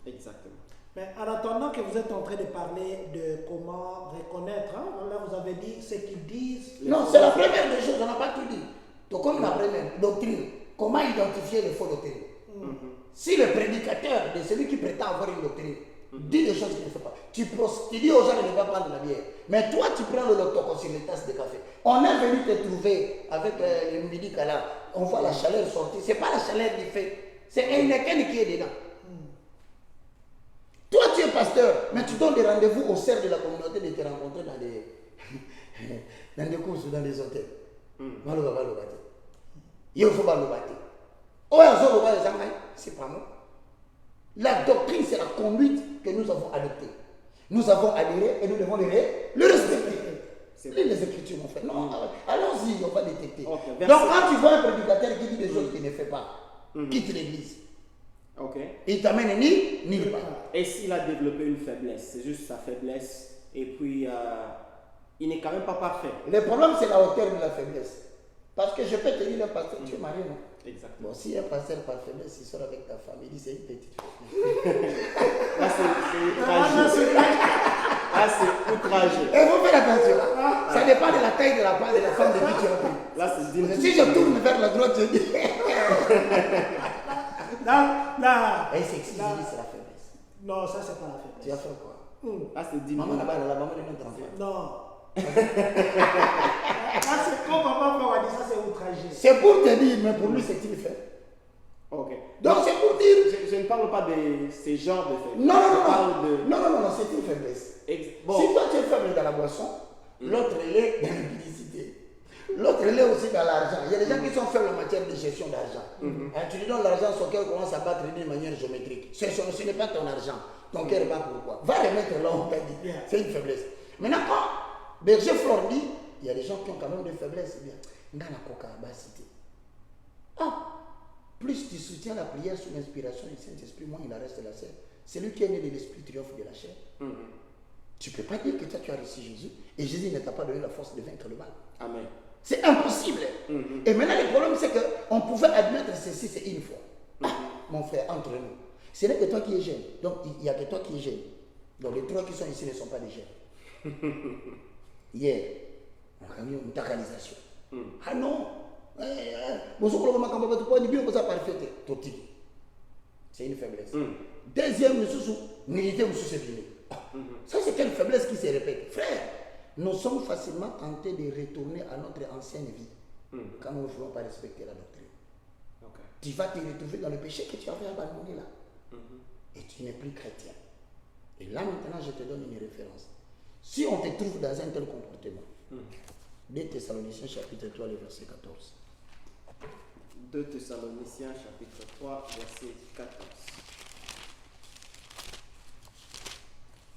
Exactement. Mais en attendant que vous êtes en train de parler de comment reconnaître, là vous avez dit ce qu'ils disent. Non, c'est la première des choses, on n'a pas tout dit. Donc comme la première doctrine, comment identifier les faux doctrines? Si le prédicateur de celui qui prétend avoir une doctrine dit des choses qu'il ne fait pas, tu dis aux gens de ne pas prendre la bière, mais toi tu prends le lotoco sur les tasses de café. On est venu te trouver avec le midi là, on voit la chaleur sortir, c'est pas la chaleur du fait, c'est un Heineken qui est dedans. Toi, tu es pasteur, mais tu donnes des rendez-vous au cercle de la communauté de te rencontrer dans des courses ou dans des hôtels. Il faut pas le battre. C'est pas moi. La doctrine, c'est la conduite que nous avons adoptée. Nous avons adhéré et nous devons le respecter. Lis les Écritures, mon frère. Non, allons-y, on va détecter. Okay, Donc, quand tu vois un prédicateur qui dit des choses qu'il ne fait pas, quitte l'église. Ok. Il t'amène nulle part. Et s'il a développé une faiblesse, c'est juste sa faiblesse, et puis il n'est quand même pas parfait. Le problème, c'est la hauteur de la faiblesse. Parce que je peux te dire, le pasteur, tu es marié, non? Exactement. Bon, si un pasteur par faiblesse, il sort avec ta femme, il dit c'est une petite faiblesse. Là, c'est outrageux. Là, c'est outrageux. Et vous faites attention. Ça dépend de la taille de la part de la femme de qui tu as pris. Là, c'est digne. Si je tourne vers la droite, je dis. Là. Et c'est c'est la faiblesse. Non, ça, c'est pas la Tu as faiblesse. fait quoi? Là, c'est digne. Maman là-bas, la maman de notre enfant. Non. Là, c'est comme maman a dit ça, c'est outragé. C'est pour te dire, mais pour lui, c'est il fait. Ok. Donc c'est pour dire. Je ne parle pas de ces genres de faiblesses. Non, Je parle de. non, c'est une faiblesse. Bon. Si toi tu es faible dans la boisson, l'autre il est dans l'utilité. L'autre il est aussi dans l'argent. Il y a des gens qui sont faibles en matière de gestion d'argent. Tu lui donnes l'argent, son cœur commence à battre d'une manière géométrique. Ce n'est pas ton argent. Ton cœur bat pourquoi? Va remettre là où on t'a dit. C'est une faiblesse. Maintenant, quand Berger Flore dit, il y a des gens qui ont quand même des faiblesses. Bien. Dans la coca, cité. Plus tu soutiens la prière sous l'inspiration du Saint-Esprit, moins il en reste la chair. C'est lui qui est né de l'esprit triomphe de la chair. Tu ne peux pas dire que toi tu as reçu Jésus et Jésus ne t'a pas donné la force de vaincre le mal. Amen. C'est impossible. Et maintenant le problème c'est qu'on pouvait admettre ceci, c'est une fois. Mon frère, entre nous, ce n'est que toi qui es jeune. Donc il n'y a que toi qui es jeune. Donc les trois qui sont ici ne sont pas des jeunes. Hier, on a mis une tacalisation. Ah non. C'est une faiblesse. Deuxième, ça c'est une faiblesse qui se répète. Frère, nous sommes facilement tentés de retourner à notre ancienne vie quand nous ne voulons pas respecter la doctrine. Okay. Tu vas te retrouver dans le péché que tu avais abandonné là. Et tu n'es plus chrétien. Et là maintenant, je te donne une référence. Si on te trouve dans un tel comportement, 2 Thessaloniciens chapitre 3, le verset 14. 2 Thessaloniciens chapitre 3, verset 14.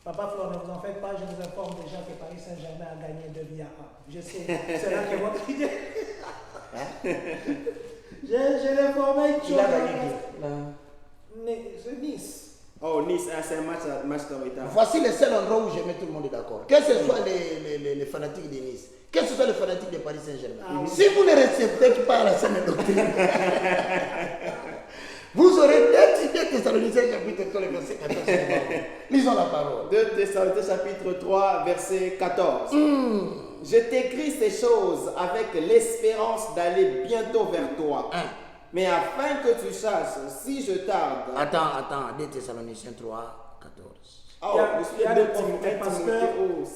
Papa Flore, ne vous en faites pas, je vous informe déjà que Paris Saint-Germain a gagné 2 buts à 1. Je sais, c'est là que votre idée. Je l'ai formé une chose. Il a gagné qui? C'est Nice. Oh, Nice, c'est un match de retard. Voici le seul endroit où je mets tout le monde d'accord. Que ce soit les fanatiques de Nice, que ce soit les fanatiques de Paris Saint-Germain. Si vous ne respectez pas la saine doctrine, vous aurez 2 Thessaloniciens chapitre 3, verset 14. Lisons la parole. 2 Thessaloniciens chapitre 3, verset 14. Je t'écris ces choses avec l'espérance d'aller bientôt vers toi. Mais afin que tu saches, si je tarde... Attends, 2 Thessaloniciens 3, 14.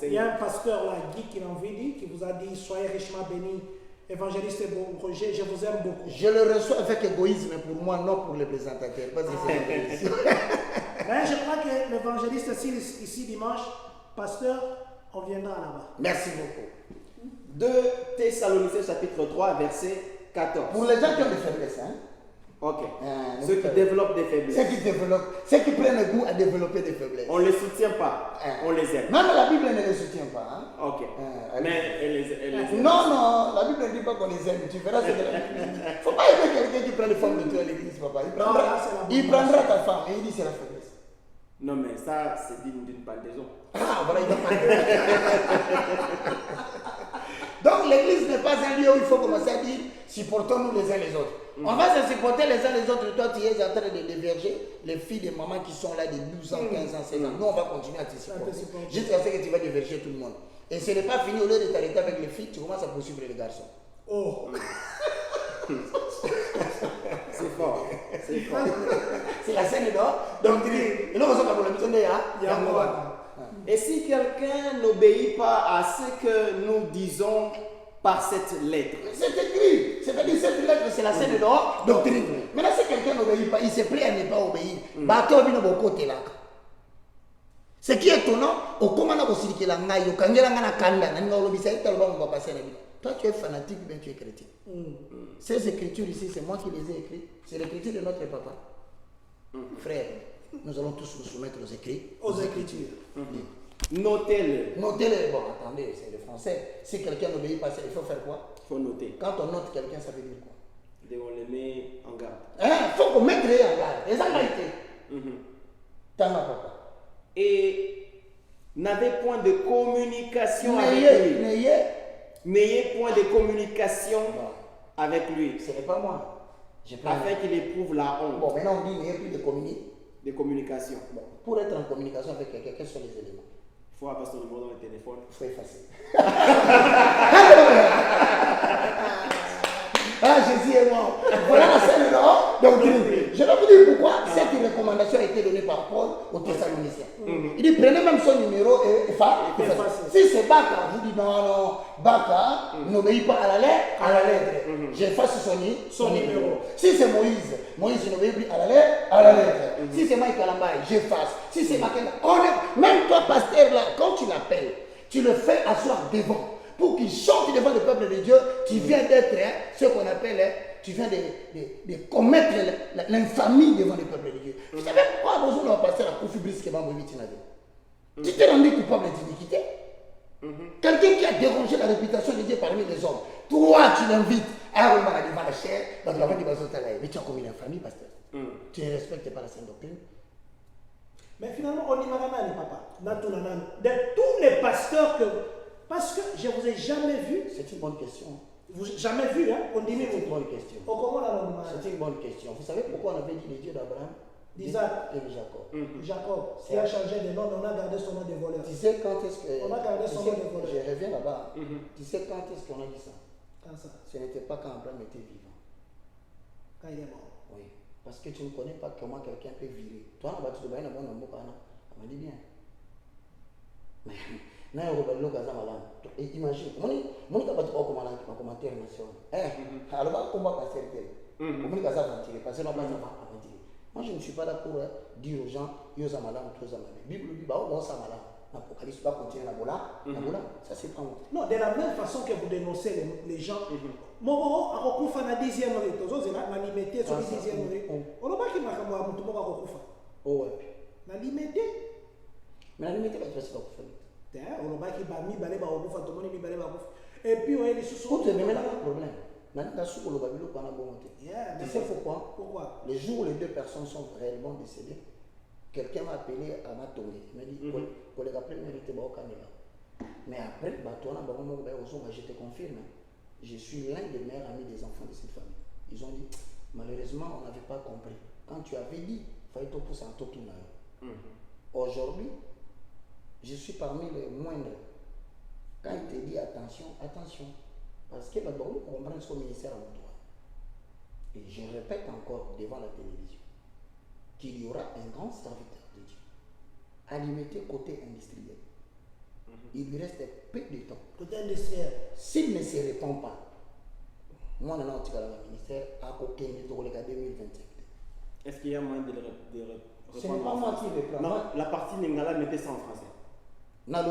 Il y a un pasteur là, Guy Kinanvidi, qui vous a dit soyez richement bénis. Évangéliste Roger, je vous aime beaucoup. Je le reçois avec égoïsme pour moi, non pour les présentateurs. Parce que c'est mais je crois que l'évangéliste ici dimanche, pasteur, on viendra là-bas. Merci beaucoup. 2 Thessaloniciens chapitre 3, verset 14. Pour les gens qui ont des faiblesses, hein? Ok. Ceux qui développent des faiblesses. Ceux qui prennent le goût à développer des faiblesses. On ne les soutient pas, on les aime. Même la Bible ne les soutient pas. Hein? Ok. Mais elle les aime. Non, la Bible ne dit pas qu'on les aime. Tu verras ce que la Bible dit. Il ne faut pas aimer quelqu'un qui prend les femmes de toi à l'église, papa. Il prendra ta femme et il dit c'est la faiblesse. Non, mais ça, c'est digne d'une pendaison. Ah, voilà, il va pas. Donc l'église n'est pas un lieu où il faut commencer à dire supportons-nous les uns les autres. On va se supporter les uns les autres. Toi, tu es en train de déverger les filles de maman qui sont là de 12 ans, 15 ans, 16 ans. Nous, on va continuer à te supporter. Jusqu'à ce que tu vas déverger tout le monde. Et ce n'est pas fini, au lieu de t'arrêter avec les filles, tu commences à poursuivre les garçons. Oh! C'est fort. C'est fort. C'est la scène d'or. Donc, il nous sommes pour la mission de Et si quelqu'un n'obéit pas à ce que nous disons par cette lettre, c'est écrit. C'est-à-dire cette lettre, c'est la scène d'or, doctrine. Maintenant, si quelqu'un n'obéit pas, il se plaît à ne pas obéir. Ce qui est étonnant, au commandant aussi qui l'a ngaï, au kangela ngana kanda, nanga olobisa italba on va passer la vie. Toi, tu es fanatique, bien tu es chrétien. Ces écritures ici, c'est moi qui les ai écrites. C'est l'écriture de notre papa. Frère, nous allons tous nous soumettre aux écrits. Aux écritures. Notez-le. Notez-le. Bon, attendez, c'est le français. Si quelqu'un n'obéit pas, il faut faire quoi? Il faut noter. Quand on note quelqu'un, ça veut dire quoi? On les met en garde. Il faut qu'on mette les en garde. Les engagés. T'en as pas. Et n'avez point de communication avec lui. N'ayez point de communication avec lui. Ce n'est pas moi. Afin qu'il éprouve la honte. Bon, maintenant on dit n'ayez plus de communication. Bon, pour être en communication avec quelqu'un, quels sont les éléments? Il faut avoir son numéro dans le téléphone. Il faut effacer. Ah, Jésus est mort. Voilà la scène doctrine. Je vais vous dire pourquoi cette recommandation a été donnée par Paul aux Thessaloniciens. Il dit prenez même son numéro et effacez. Si c'est Baka, vous dites non, Baka n'obéit pas à la lettre, j'efface son numéro. Si c'est Moïse n'obéit plus à la lettre. Si c'est Mike Kalambaye, j'efface. Si c'est Makena, même toi, pasteur, là, quand tu l'appelles, tu le fais asseoir devant. Pour qu'il chante devant le peuple de Dieu, tu viens d'être ce qu'on appelle, tu viens de commettre l'infamie devant le peuple de Dieu. Vous savez pourquoi Bozo n'a passé la Kofi brisquement Tu t'es rendu coupable d'iniquité. Quelqu'un qui a dérangé la réputation de Dieu parmi les hommes. Toi, tu l'invites à remarquer devant la chair, donc la mais tu as commis l'infamie, pasteur. Tu ne respectes pas la sainte doctrine. Mais finalement, on y m'a papa. De tous les pasteurs que. Parce que je ne vous ai jamais vu. C'est une bonne question. Jamais vu, hein? C'est une bonne question. C'est une bonne question. Vous savez pourquoi on avait dit les dieux d'Abraham, d'Isaac et de Jacob? Jacob, qui a changé de nom, on a gardé son nom de voleur. Tu sais quand est-ce que. On a gardé son nom de voleur. Je reviens là-bas. Tu sais quand est-ce qu'on a dit ça? Quand ça? Ce n'était pas quand Abraham était vivant. Quand il est mort. Oui. Parce que tu ne connais pas comment quelqu'un peut virer. Toi, on m'a dit bien. Imagine, mon commentaire alors comment passer parce que moi je ne suis pas là pour dire aux gens Bible dit Apocalypse va continuer ça c'est pas moi. Non, de la même façon que vous dénoncez les gens, moi à la 10e on a limité sur la 10e on n'a pas qui m'a la limité. Mais la limité va être pas et puis on est problème. Tu sais pourquoi? Les jours où les deux personnes sont réellement décédées, quelqu'un m'a appelé à ma tombée. Il m'a dit mais après, je te confirme, je suis l'un des meilleurs amis des enfants de cette famille. Ils ont dit malheureusement on n'avait pas compris. Quand tu avais dit fallait tout pour ça tout. Aujourd'hui, je suis parmi les moindres. Quand il te dit attention, parce que d'abord, on comprend son ministère à toi. Et je répète encore devant la télévision qu'il y aura un grand serviteur de Dieu à limiter côté industriel. Il lui reste peu de temps. Côté industriel. S'il ne se répand pas, moi, je suis le ministère à aucun niveau de 2025. Est-ce qu'il y a moyen de ce n'est pas moi qui le prends. Non, la partie Lingala, mettez ça en français. Ça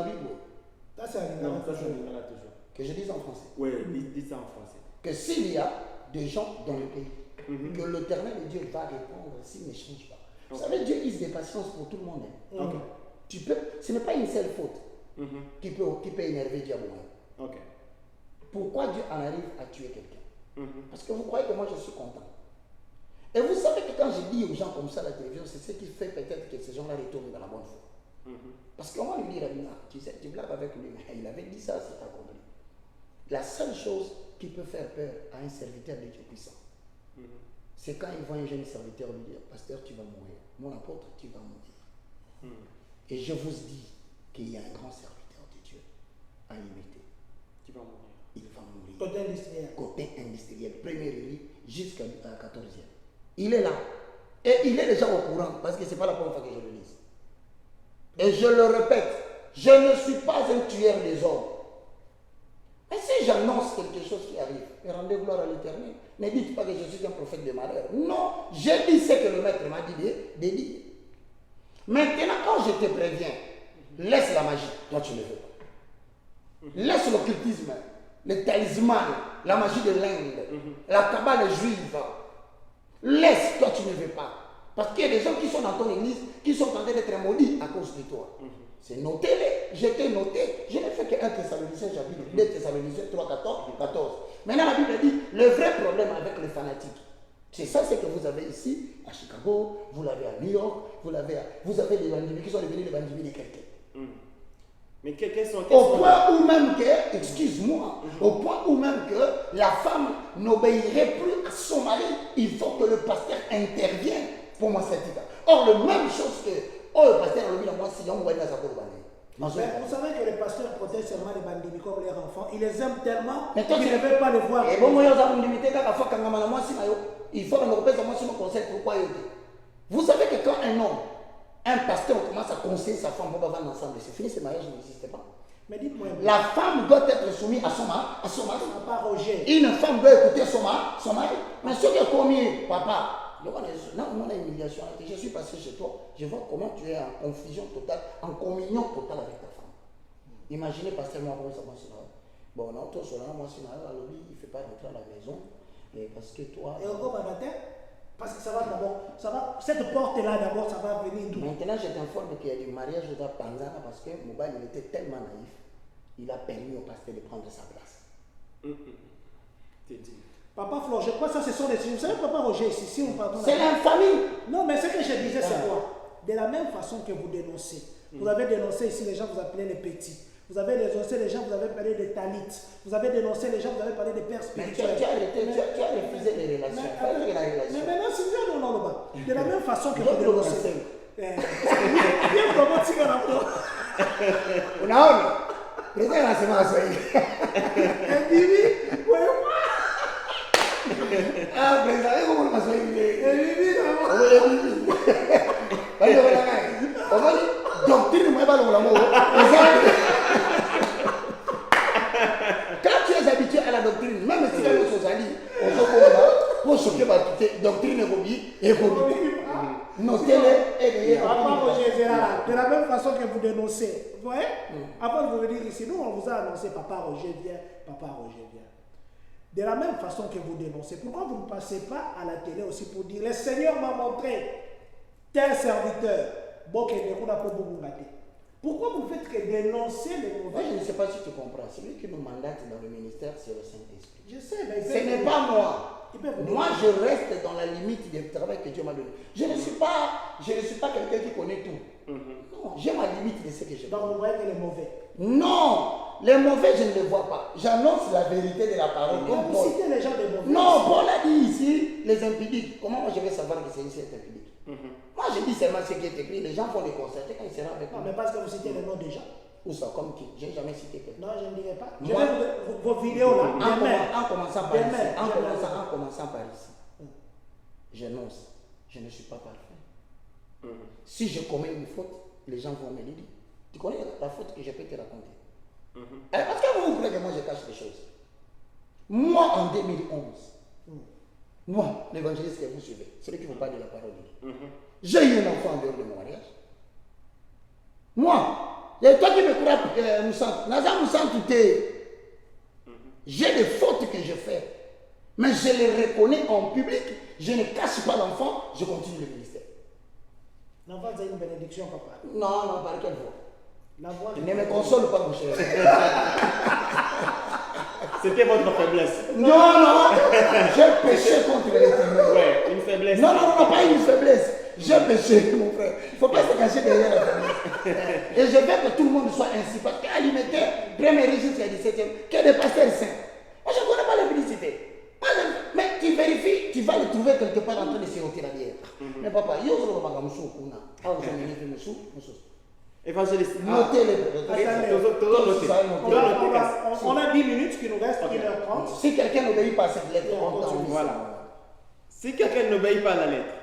c'est un Lingala toujours. Que je dise en français. Oui, dites ça en français. Que s'il y a des gens dans le pays, que l'Éternel de Dieu va répondre s'il ne change pas. Vous savez, Dieu use des patience pour tout le monde. Ce n'est pas une seule faute qui peut énerver Dieu. Pourquoi Dieu en arrive à tuer quelqu'un? Parce que vous croyez que moi je suis content. Et vous savez que quand je dis aux gens comme ça à la télévision, c'est ce qui fait peut-être que ces gens-là retournent dans la bonne foi. Parce qu'on va lui dire, tu sais, tu blagues avec lui, il avait dit ça, c'est pas compris. La seule chose qui peut faire peur à un serviteur de Dieu puissant, c'est quand il voit un jeune serviteur lui dire, pasteur, tu vas mourir, mon apôtre, tu vas mourir. Et je vous dis qu'il y a un grand serviteur de Dieu à limiter. Tu vas mourir. Il va mourir. Côté industriel. Côté industriel, première rue jusqu'à la 14e. Il est là. Et il est déjà au courant, parce que ce n'est pas la première fois que je le lis. Et je le répète, je ne suis pas un tueur des hommes. Mais si j'annonce quelque chose qui arrive, rendez gloire à l'Éternel, ne dites pas que je suis un prophète de malheur. Non, j'ai dit ce que le maître m'a dit de dire. Maintenant, quand je te préviens, laisse la magie, toi tu ne veux pas. Laisse l'occultisme, le talisman, la magie de l'Inde, la cabale juive. Laisse, toi tu ne veux pas. Parce qu'il y a des gens qui sont dans ton église, qui sont en train d'être maudits à cause de toi. C'est noté-les. J'étais noté. Je n'ai fait que 1 Thessaloniciens, chapitre 2 Thessaloniciens 3, 14. Maintenant, la Bible dit, le vrai problème avec les fanatiques, c'est ça, c'est que vous avez ici, à Chicago, vous l'avez à New York, vous avez les bandits qui sont devenus les bandits des chrétiens. Mais quels sont au point où même que, excuse-moi, au point où même que la femme n'obéirait plus à son mari, il faut que le pasteur intervienne pour moi cette idée. Or, la même chose que, le pasteur a dit, moi, si on voit dans sa cour vous savez que les pasteurs protègent seulement les bandits comme leurs enfants. Ils les aiment tellement qu'ils ne veulent pas les voir. Et bon, moi, il faut que nous repèse moi sur mon conseil. Pourquoi vous savez que quand un homme, un pasteur commence à conseiller sa femme pour vivre ensemble, c'est fini, ce mariage n'existe pas. Mais dites-moi, la femme doit être soumise à son mari. Papa Roger. Une femme doit écouter son mari. Mais ce qui est commis, papa, non, on a une humiliation. Je suis passé chez toi, je vois comment tu es en confusion totale, en communion totale avec ta femme. Imaginez, pasteur, moi, comment ça va se faire. Bon, non, toi, moi, si il ne fait pas rentrer à la maison, parce que toi. Et encore, parce que ça va d'abord, cette porte-là d'abord, ça va venir d'où? Maintenant, je t'informe qu'il y a des mariages de Panzana parce que Mobile il était tellement naïf, il a permis au pasteur de prendre sa place. Papa Flore, je crois que ça, ce sont des signes. Vous savez, Papa Roger, ici, si on parle. C'est l'infamie. Non, mais ce que je disais, c'est quoi? De la même façon que vous dénoncez. Vous avez dénoncé ici, les gens vous appelaient les petits. Vous avez dénoncé les gens, vous avez parlé des talites. Vous avez dénoncé les gens, vous avez parlé des pères spirituels. Mais tu as refusé les relations. Mais maintenant, si vous non, de la même façon que vous dénoncez. Bien comment tu vas l'apprendre? Non, mais c'est ma soeur. Bibi, ah, président, comment on m'a soeur? Bibi, doctrine, moi, pas l'amour. Quand tu es habitué à la doctrine, même si tu es socialiste, on se combat pour choquer la doctrine et notez-les et de la même façon que vous dénoncez. Vous voyez? Avant de vous venir ici, nous, on vous a annoncé Papa Roger vient, Papa Roger vient. De la même façon que vous dénoncez, pourquoi vous ne passez pas à la télé aussi pour dire le Seigneur m'a montré tel serviteur? Pourquoi vous faites que dénoncer les mauvais? Je ne sais pas si tu comprends. Celui qui nous mandate dans le ministère, c'est le Saint-Esprit. Je sais, mais ce n'est pas moi. Moi, je reste dans la limite du travail que Dieu m'a donné. Je ne suis pas quelqu'un qui connaît tout. Non, j'ai ma limite de ce que je fais. Donc vous voyez que les mauvais? Non, les mauvais, je ne les vois pas. J'annonce la vérité de la parole. Comme vous citez les gens des mauvais. Non, Paul a dit ici, les impudiques. Comment moi je vais savoir que c'est ici un impudique? Moi, je dis seulement ce qui est écrit. Les gens font des concerts quand ils seront avec moi. Non, mais parce que vous citez les noms des gens. Où ça, comme qui? J'ai jamais cité quelqu'un. Non, je ne dirai pas. Moi, vos vidéos là. En commençant par ici. J'annonce, je ne suis pas parfait. Si je commets une faute, les gens vont me le dire. Tu connais la faute que je peux te raconter. Parce que vous voulez que moi je cache les choses. Moi, en 2011, moi, l'évangéliste que vous suivez, celui qui vous parle de la parole de Dieu, j'ai eu un enfant en dehors de mon mariage. Moi, et toi qui me crois, j'ai des fautes que je fais, mais je les reconnais en public, je ne cache pas l'enfant, je continue le ministère. L'enfant a une bénédiction, papa. Non, par quelle voix? La voix. Ne me console pas, mon cher. C'était votre faiblesse. Non, j'ai péché contre l'Éternel. Ouais, une faiblesse. Non, pas une faiblesse. J'ai péché, mon frère. Il ne faut pas se cacher derrière la faiblesse. Et je veux que tout le monde soit ainsi. Parce qu'à l'imité, premier registre et 17e, que des pasteurs saints. Moi, je ne connais pas la félicité. Mais tu vérifies, tu vas le trouver quelque part en train de siroter la bière. Mais papa, il y a aussi évangéliste. Notez-les. On a 10 minutes qui nous restent, 1h30. Si quelqu'un n'obéit pas à cette lettre, on continue. Voilà. Si quelqu'un n'obéit pas à la lettre,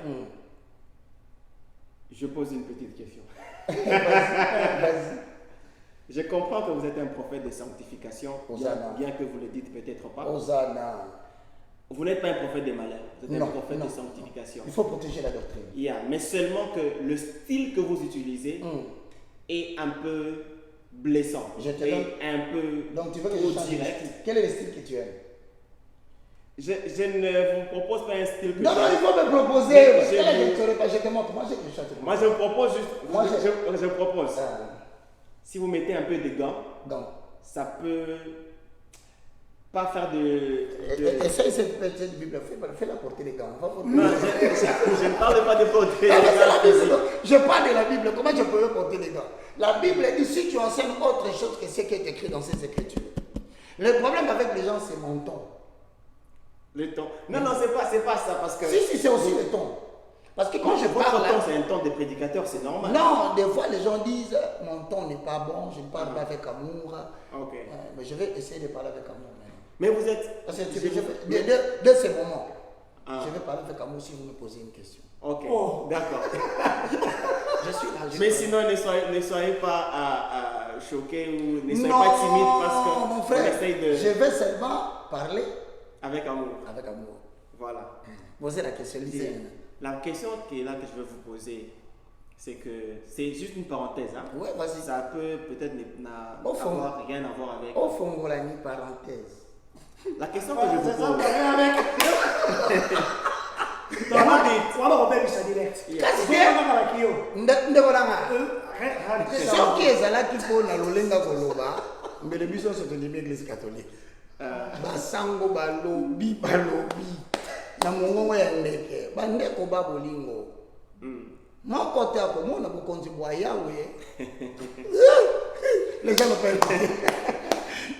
je pose une petite question. Vas-y. Je comprends que vous êtes un prophète de sanctification, Hosanna. bien que vous le dites peut-être pas. Hosanna. Vous n'êtes pas un prophète de malheur, vous êtes un prophète non. de sanctification. Il faut protéger la doctrine. Mais seulement que le style que vous utilisez est un peu blessant. Je te et donne. un peu Donc tu veux que trop je change direct. de style. Quel est le style que tu aimes? Je ne vous propose pas un style que Non, non, il faut me proposer. Je- Là, je je- ne saurais pas, je te montre. Moi, je chante. Moi, je propose juste. Moi, je propose. Ah, Si vous mettez un peu de gants, donc, ça peut pas faire de... essaye cette petite Bible, fais-la porter les gants. On va porter Non, les gants. je ne parle pas de porter Ah, les mais c'est la gants Bible. physiques. Je parle de la Bible. Comment je peux porter les gants? La Bible dit si tu enseignes autre chose que ce qui est écrit dans ces écritures. Le problème avec les gens, c'est mon ton. Le ton. Non, non, c'est pas ça parce que. Si, c'est aussi le ton. Parce que quand je Votre parle. ton, c'est un ton de prédicateur, c'est normal. Non, des fois les gens disent mon ton n'est pas bon, je ne parle pas avec amour. Ok. Mais je vais essayer de parler avec amour maintenant. Mais vous êtes. Parce que de ces moments, Ah. je vais parler avec amour si vous me posez une question. Ok. Oh. D'accord. Je suis là. Mais sinon, ne soyez pas choqués ou ne soyez non, pas timide parce que mon on frère, essaye de. je vais seulement parler Avec amour. avec amour. Voilà. Posez la question, lisez. La question que je vais vous poser, c'est que c'est juste une parenthèse. Hein. Ouais, vas-y. Ça peut peut-être Au fond. n'avoir rien à voir avec. Au fond, on l'a mis parenthèse. La question que je vous C'est ça, pose. rien avec. Voilà, on peut ça direct. Kasi C'est pas dans la Clio. ndekolanga Arrêtez ça. soki ezalaki mpona lolenga koloba mbele biso nyonso tondimi église catholique basango balobi na mongongo ya ndeke bandeko ba bolingo moko te akomona bokonzi bwa yawe les gens me perdent.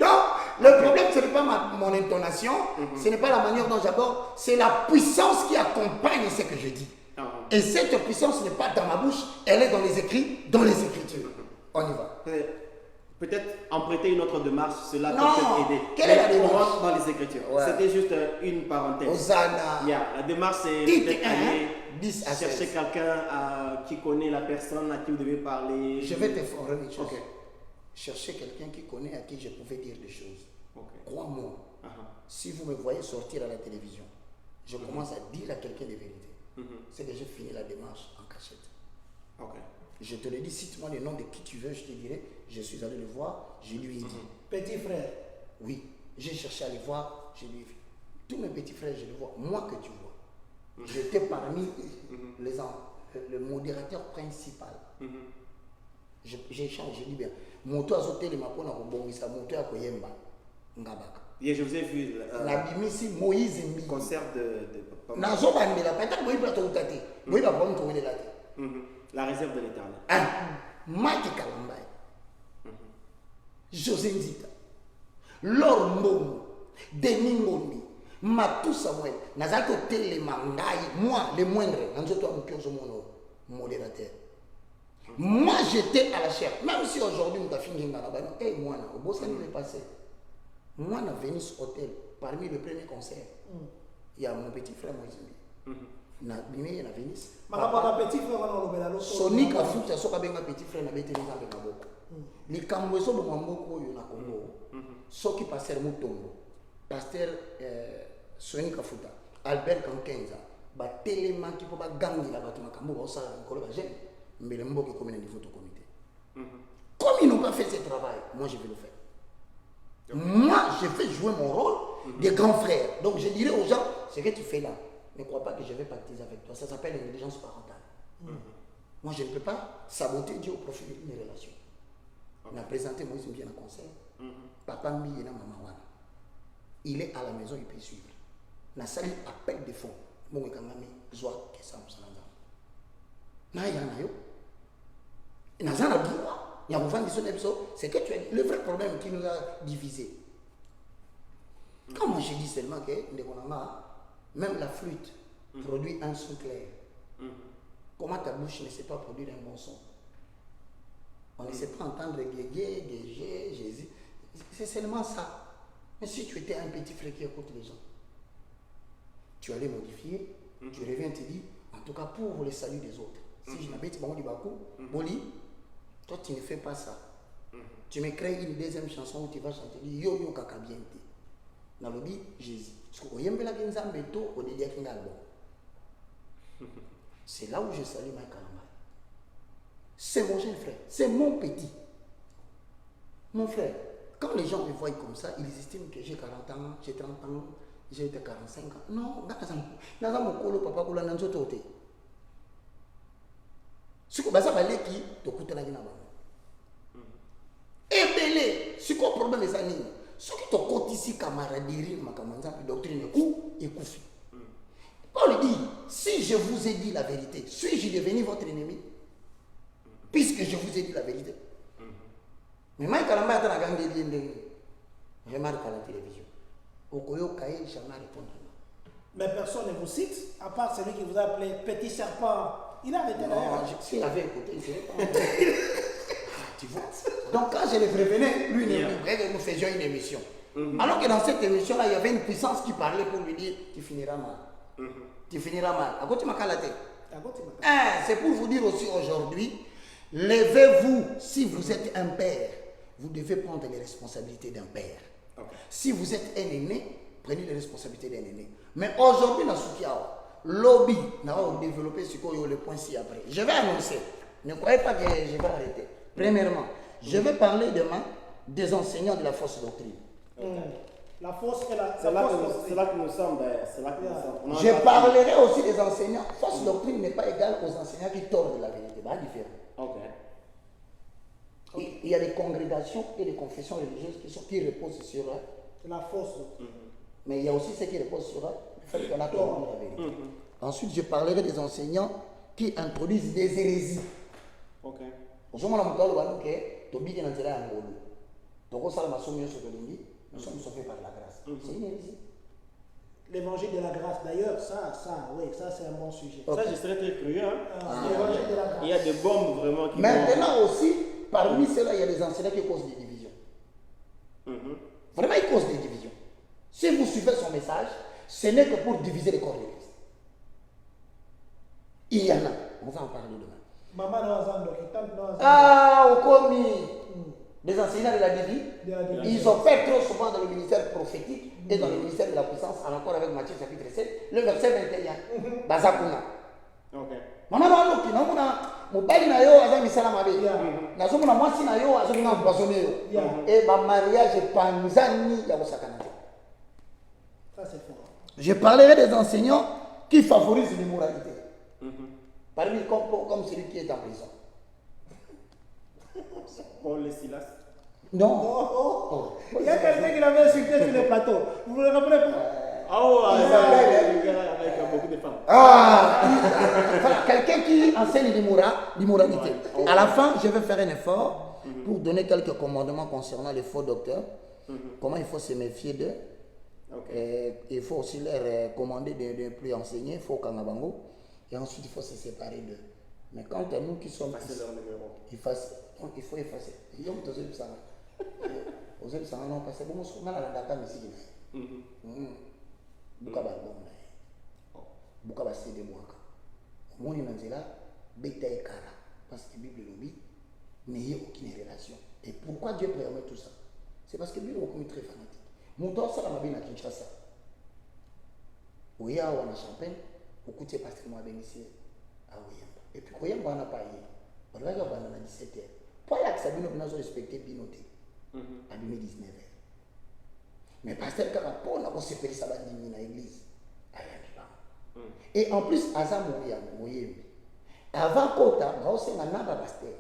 Donc le problème ce n'est pas mon intonation, ce n'est pas la manière dont j'aborde, c'est la puissance qui accompagne ce que je dis. Et cette puissance n'est pas dans ma bouche, elle est dans les écrits, dans les écritures. On y va. Peut-être emprunter une autre démarche, cela peut Non. peut-être aider. Quelle est la Mais on démarche? rentre dans les Écritures. Ouais. C'était juste une parenthèse. Hosanna. Yeah. La démarche, c'est Dites peut-être 1, aller 10 à chercher 16. quelqu'un qui connaît la personne à qui vous devez parler. Je vais te former une chose. Ok. Chercher quelqu'un qui connaît, à qui je pouvais dire des choses. Ok. Crois-moi, si vous me voyez sortir à la télévision, je commence à dire à quelqu'un des vérités. C'est que j'ai fini la démarche en cachette. Ok. Je te le dis, cite-moi le nom de qui tu veux, je te dirai, je suis allé le voir, je lui ai dit. Petit frère. Oui, j'ai cherché à les voir, je lui ai vu. Tous mes petits frères, je les vois, moi que tu vois. J'étais parmi le modérateur principal. J'ai changé, je dis bien. Moto a sauté le mapon à Kobongisa, moto à Koyemba, Ngabaka. Et je vous ai vu Nabimisi Moïse le Mbi. concert de Papa. Nazo bandela, peut-être Moïse Plato Utate. Moïse va prendre ton élate. La réserve de l'éternel. Ah, Maki Kalambay. José Nzita. Lor Mbongo. Denis Ngondi. Matou Samuel. Nazaki Otele Mangai. Moi, le moindre. Nanzoto Amukiozo Mono. Modérateur. Moi, j'étais à la chair. Même si aujourd'hui, nous avons fini dans la banane. Eh, moi, au beau ça n'est passé. Moi, à Venice Hotel, parmi les premiers concerts, il y a mon petit frère Moïse. Na bimé na Venice. Makapaka petit frère wana olobela loso. Sonic afuta soka benga petit frère na bete nzambe na boko. Likambo ezo bo mamboko oyo na Congo. Soki pasteur Mutombo, pasteur Sonic afuta, Albert Kankenza, ba telema ki po ba gangi la bato makambo ba osala nkolo ba jeune. Mbele mboki comme na niveau de comité. Comme ils n'ont pas fait ce travail, moi je vais le faire. Moi, je fais jouer mon rôle de grand frère. Donc je dirais aux gens, ce que tu fais là, ne crois pas que je vais pactiser avec toi. Ça s'appelle l'intelligence parentale. Moi, je ne peux pas saboter Dieu au profit d'une relation. On a présenté Moïse bien en concert. Papa Mbi et maman Wana. Il est à la maison, il peut suivre. La salle appel de fonds. Bon, quand même, Zoa, que ça, ça n'a pas. Nazana droit. C'est que tu es le vrai problème qui nous a divisés. Quand moi je dis seulement que même la flûte produit un son clair. Comment ta bouche ne sait pas produire un bon son? On ne sait pas entendre guégué, guégé, Jésus. C'est seulement ça. Mais si tu étais un petit frère qui écoute les gens, tu allais modifier, tu reviens et te dis, en tout cas pour le salut des autres. Si je n'avais pas dit Bakou, Boli, toi tu ne fais pas ça. Tu me crées une deuxième chanson où tu vas chanter Yo Yo Kaka bien te. Dans le lobby, Jésus. Parce que Oyembela Genzambe to au dédia Kingalbo. C'est là où je salue Mike Kalamba. C'est mon jeune frère, c'est mon petit. Mon frère, quand les gens me voient comme ça, ils estiment que j'ai 40 ans, j'ai 30 ans, J'ai été 45 ans. Non, naza mokolo papa kola na nzoto te. Siko baza baleki tokutana kina bango. Ebele, siko problème eza nini? Soki tokotisi camaraderie makambo nzambe doctrine ekufi. Paul dit, si je vous ai dit la vérité, suis-je devenu votre ennemi? Puisque je vous ai dit la vérité. Mais moi, quand je remarque à la télévision. Okoyo Kaye, jamais répondre. Mais personne ne vous cite, à part celui qui vous a appelé petit serpent. Il a arrêté d'ailleurs. S'il avait écouté, il ne serait pas. Tu vois? Donc quand je le prévenais, lui, nous faisions une émission. Alors que dans cette émission-là, il y avait une puissance qui parlait pour lui dire, tu finiras mal. Tu finiras mal. À côté de ma calate. C'est pour vous dire aussi aujourd'hui, levez-vous si vous êtes un père. Vous devez prendre les responsabilités d'un père. Okay. Si vous êtes un aîné, prenez les responsabilités d'un aîné. Mais aujourd'hui, dans ce cas, lobby, nous avons développé ce qu'on a le point ci après. Je vais annoncer. Ne croyez pas que je vais arrêter. Premièrement, je vais parler demain des enseignants de la fausse doctrine. La fausse et la c'est là que nous sommes. C'est là que nous sommes. Je parlerai aussi des enseignants. Fausse doctrine n'est pas égale aux enseignants qui tordent la vérité. C'est différent. Okay. Il y a des congrégations et des confessions religieuses qui reposent sur la fausse doctrine. Mais il y a aussi ceux qui reposent sur le fait qu'on a tort la vérité. Ensuite, je parlerai des enseignants qui introduisent des hérésies. Ok. Nous sommes sauvés par la grâce. C'est une hérésie. L'évangile de la grâce, d'ailleurs, ça c'est un bon sujet. Okay. Ça, je serais très curieux. L'évangile de la grâce. Il y a des bombes vraiment qui. Maintenant aussi, parmi ceux-là, il y a des enseignants qui causent des divisions. Vraiment, ils causent des divisions. Si vous suivez son message, ce n'est que pour diviser les corps de l'Église. Il y en a. On va en parler demain. Au commis des enseignants de la Bible, ils opèrent trop souvent dans le ministère prophétique et dans le ministère de la puissance, en accord avec Matthieu chapitre 7, le verset 21. Bazakuna. Maman aloki namona mobali na yo aza misala mabe. Nazomona mwasi na yo azomona mbazone yo. Et ba mariage panzani ya kosakana. Ça c'est fort. Je parlerai des enseignants qui favorisent l'immoralité. Parmi comme celui qui est en prison. Paul et Silas. Non. Oh. Il y a quelqu'un qui l'avait insulté sur le plateau. Vous vous le rappelez pas? Avec beaucoup de femmes. Voilà, quelqu'un qui enseigne l'immoralité. À la fin, je vais faire un effort pour donner quelques commandements concernant les faux docteurs. Comment il faut se méfier d'eux. Il faut aussi leur commander de ne plus enseigner. Il faut Kangabango. Et ensuite, il faut se séparer d'eux. Mais quant à nous qui sommes ici, il faut effacer. Il y a des gens aux autres, ça non, parce que bon, on a la data ici. Buka balbon na. Buka ba cede mwaka. Moni nanzela beta ekara parce que Bible lobby n'ayez aucune relation. Et pourquoi Dieu permet tout ça? C'est parce que Bible est très fanatique. Mon temps ça la mabina Kinshasa. Oya wana champagne, okutie pasteur moi bénissé à Oyamba. Et puis Oyamba n'a pas yé. On va dire bana 17h. Pour là que ça bino bino respecter binoté. À 2019. Mais pasteur quand on a séparé ça dans l'église. Et en plus Azam Moyembi. Avant Kota, on a un pasteur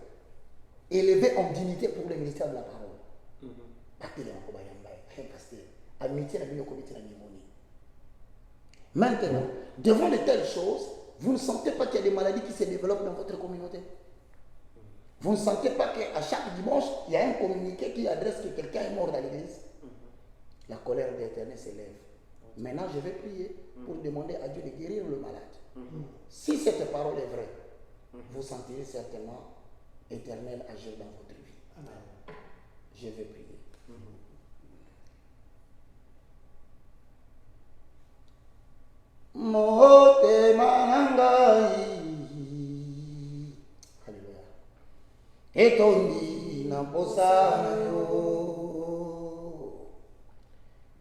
élevé en dignité pour le ministère de la parole. Maintenant, devant de telles choses, vous ne sentez pas qu'il y a des maladies qui se développent dans votre communauté? Vous ne sentez pas qu'à chaque dimanche, il y a un communiqué qui adresse que quelqu'un est mort dans l'église? La colère de l'Éternel s'élève. Maintenant, je vais prier pour demander à Dieu de guérir le malade. Si cette parole est vraie, vous sentirez certainement l'Éternel agir dans votre vie. Amen. Je vais prier. Mote manangai. Alléluia. Etondi na posa na yo.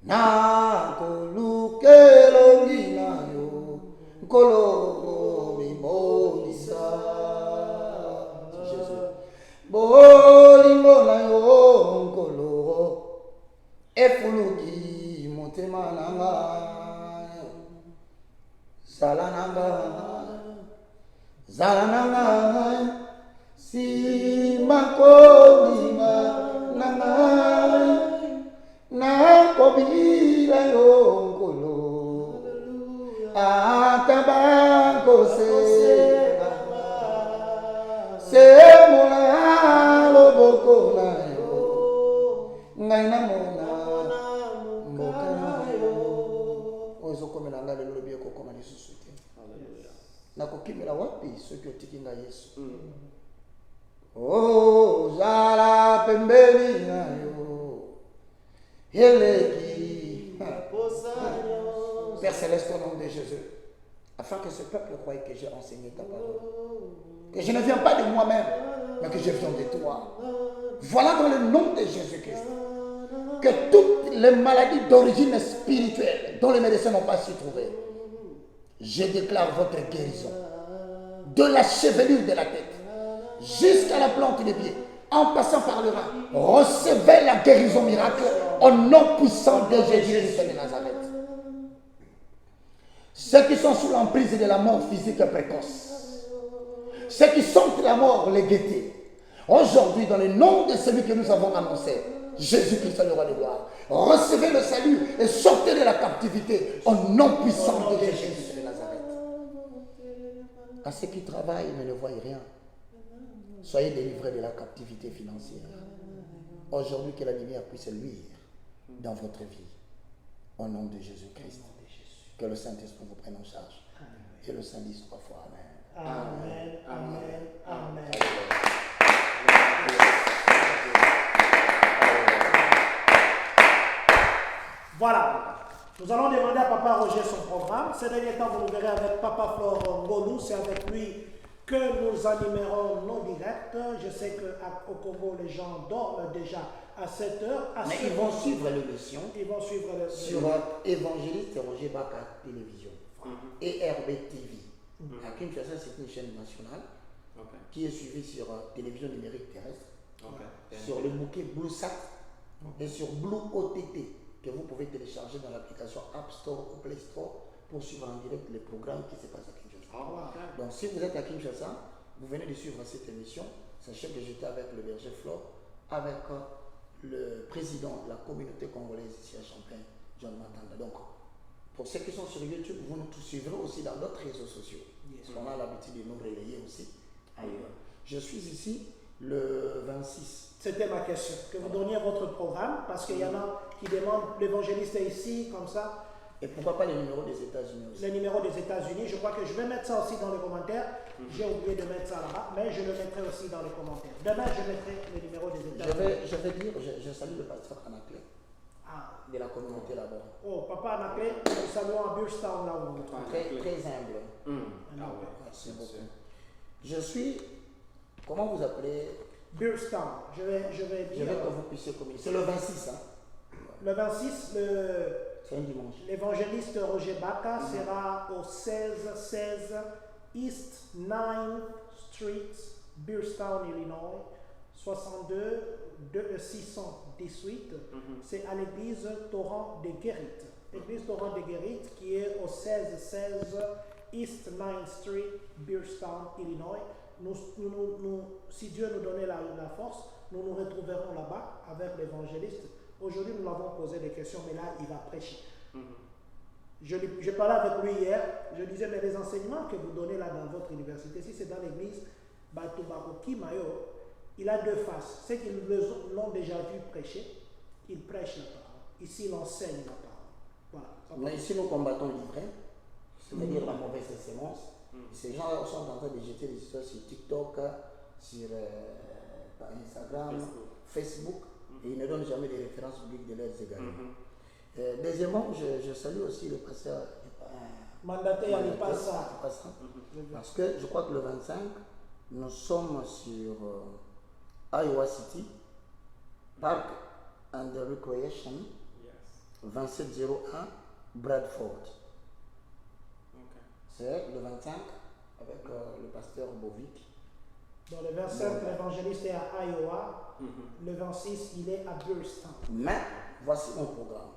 Na kolukelo na yo. Kolo bimonisa. Jésus. Bolingo na yo kolo. Efuluki motema nanga. Zalananga, si makodima nangai, na kobila yonkolo, atabako se mola loboko na yo, ngai na mona mboka na yo. Ozo komela ngale lobi ko koma lisusu te. Nakokimela wapi soki otiki nga Yesu. Oh, zala pembeni na yo, eleki. Père Céleste, au nom de Jésus, afin que ce peuple croie que j'ai enseigné ta parole, que je ne viens pas de moi-même, mais que je viens de toi. Voilà dans le nom de Jésus-Christ que toutes les maladies d'origine spirituelle dont les médecins n'ont pas su trouver, je déclare votre guérison. De la chevelure de la tête jusqu'à la plante des pieds, en passant par le rein, recevez la guérison miracle au nom puissant de Jésus-Christ de Nazareth. Ceux qui sont sous l'emprise de la mort physique précoce, ceux qui sentent la mort les guetter, aujourd'hui, dans le nom de celui que nous avons annoncé, Jésus-Christ, le roi de gloire, recevez le salut et sortez de la captivité au nom puissant de Jésus de Nazareth. À ceux qui travaillent mais ne voient rien, soyez délivrés de la captivité financière. Aujourd'hui, que la lumière puisse luire dans votre vie. Au nom de Jésus-Christ. Que le Saint-Esprit vous prenne en charge. Et le Saint dise 3 fois Amen. Amen, amen, amen. Voilà. Nous allons demander à Papa Roger son programme. Ces derniers temps, vous nous verrez avec Papa Flore Ngolou. C'est avec lui que nous animerons nos directs. Je sais qu'au Congo, les gens dorment déjà à 7 heures. Mais ils vont suivre l'émission. Ils vont suivre sur Évangéliste Roger Baka Télévision et RB TV. À Kinshasa, c'est une chaîne nationale qui est suivie sur télévision numérique terrestre, sur le bouquet BlueSat et sur Blue OTT, que vous pouvez télécharger dans l'application App Store ou Play Store pour suivre en direct les programmes qui se passent à Kinshasa. Donc si vous êtes à Kinshasa, vous venez de suivre cette émission, sachez que j'étais avec le berger Flore, avec le président de la communauté congolaise ici à Champagne, John Matanda. Donc, pour ceux qui sont sur YouTube, vous nous suivrez aussi dans d'autres réseaux sociaux. Parce qu'on a l'habitude de nous relayer aussi ailleurs. Je suis ici le 26. C'était ma question, que vous donniez votre programme, parce qu'il y en a qui demandent l'évangéliste est ici, comme ça. Et pourquoi pas les numéros des États-Unis aussi? Les numéros des États-Unis, je crois que je vais mettre ça aussi dans les commentaires. J'ai oublié de mettre ça là-bas, mais je le mettrai aussi dans les commentaires. Demain, je mettrai les numéros des États-Unis. Je vais dire, je salue le pasteur Anaclé de la communauté là-bas. Oh, Papa Anaclé, nous saluons à Burstown là où vous trouvez. Très humble. Merci beaucoup. Je suis, comment vous appelez? Burstown, je vais dire. Je veux que vous puissiez communiquer. C'est le 26, hein? Le 26, c'est un dimanche. L'évangéliste Roger Baka sera au 1616 East 9th Street, Burstown, Illinois, 618. C'est à l'église Torrent de Guérit. L'église Torrent de Guérit qui est au 1616 East 9th Street, Burstown, Illinois. Si Dieu nous donnait la force, nous nous retrouverons là-bas avec l'évangéliste. Aujourd'hui, nous l'avons posé des questions, mais là, il va prêcher. Je parlais avec lui hier, je disais, mais les enseignements que vous donnez là dans votre université, si c'est dans l'église Batubaroki Mayo, il a 2 faces. Ceux qui l'ont déjà vu prêcher, il prêche la parole. Ici, il enseigne la parole. Voilà. Mais ici, nous combattons l'ivraie, c'est-à-dire la mauvaise sémence. Ces gens sont en train de jeter des histoires sur TikTok, sur Instagram, Facebook, et ils ne donnent jamais des références publiques de leurs égards. Deuxièmement, je salue aussi le pasteur mandaté à l'Ipassa. Parce que je crois que le 25, nous sommes sur Iowa City, Park and Recreation, 2701 Bradford. C'est le 25 avec le pasteur Bovic. Dans le 25, l'évangéliste est à Iowa. Le 26, il est à Burstown. Mais voici mon programme.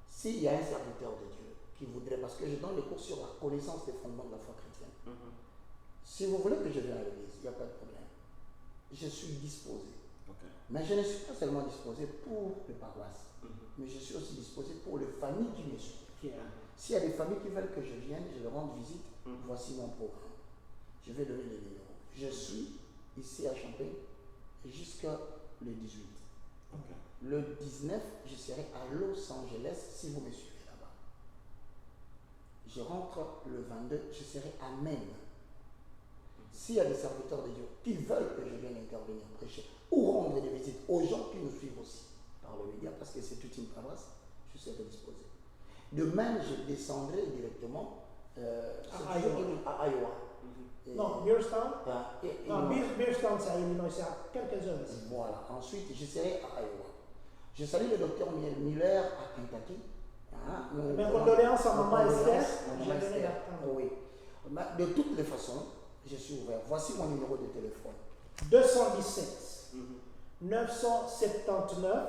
S'il y a un serviteur de Dieu qui voudraient, parce que je donne les cours sur la connaissance des fondements de la foi chrétienne. Si vous voulez que je vienne à l'église, il n'y a pas de problème. Je suis disposé. Mais je ne suis pas seulement disposé pour les paroisses, mais je suis aussi disposé pour les familles qui me suivent. S'il y a des familles qui veulent que je vienne, je leur rende visite, voici mon programme. Je vais donner les numéros. Je suis ici à Champagne jusqu'à le 18. Le 19, je serai à Los Angeles si vous me suivez là-bas. Je rentre le 22, je serai à Maine. S'il y a des serviteurs de Dieu qui veulent que je vienne intervenir, prêcher ou rendre des visites aux gens qui nous suivent aussi par le média, parce que c'est toute une paroisse, je serai disposé. De même, je descendrai directement à Iowa. Non, Beerstown. Non, Beerstown, c'est à Illinois, c'est à quelques heures. Voilà. Ensuite, je serai à Iowa. Je salue le docteur Miller à Kentucky. Mes condoléances à maman Esther. Oui. De toutes les façons, je suis ouvert. Voici mon numéro de téléphone. 217 979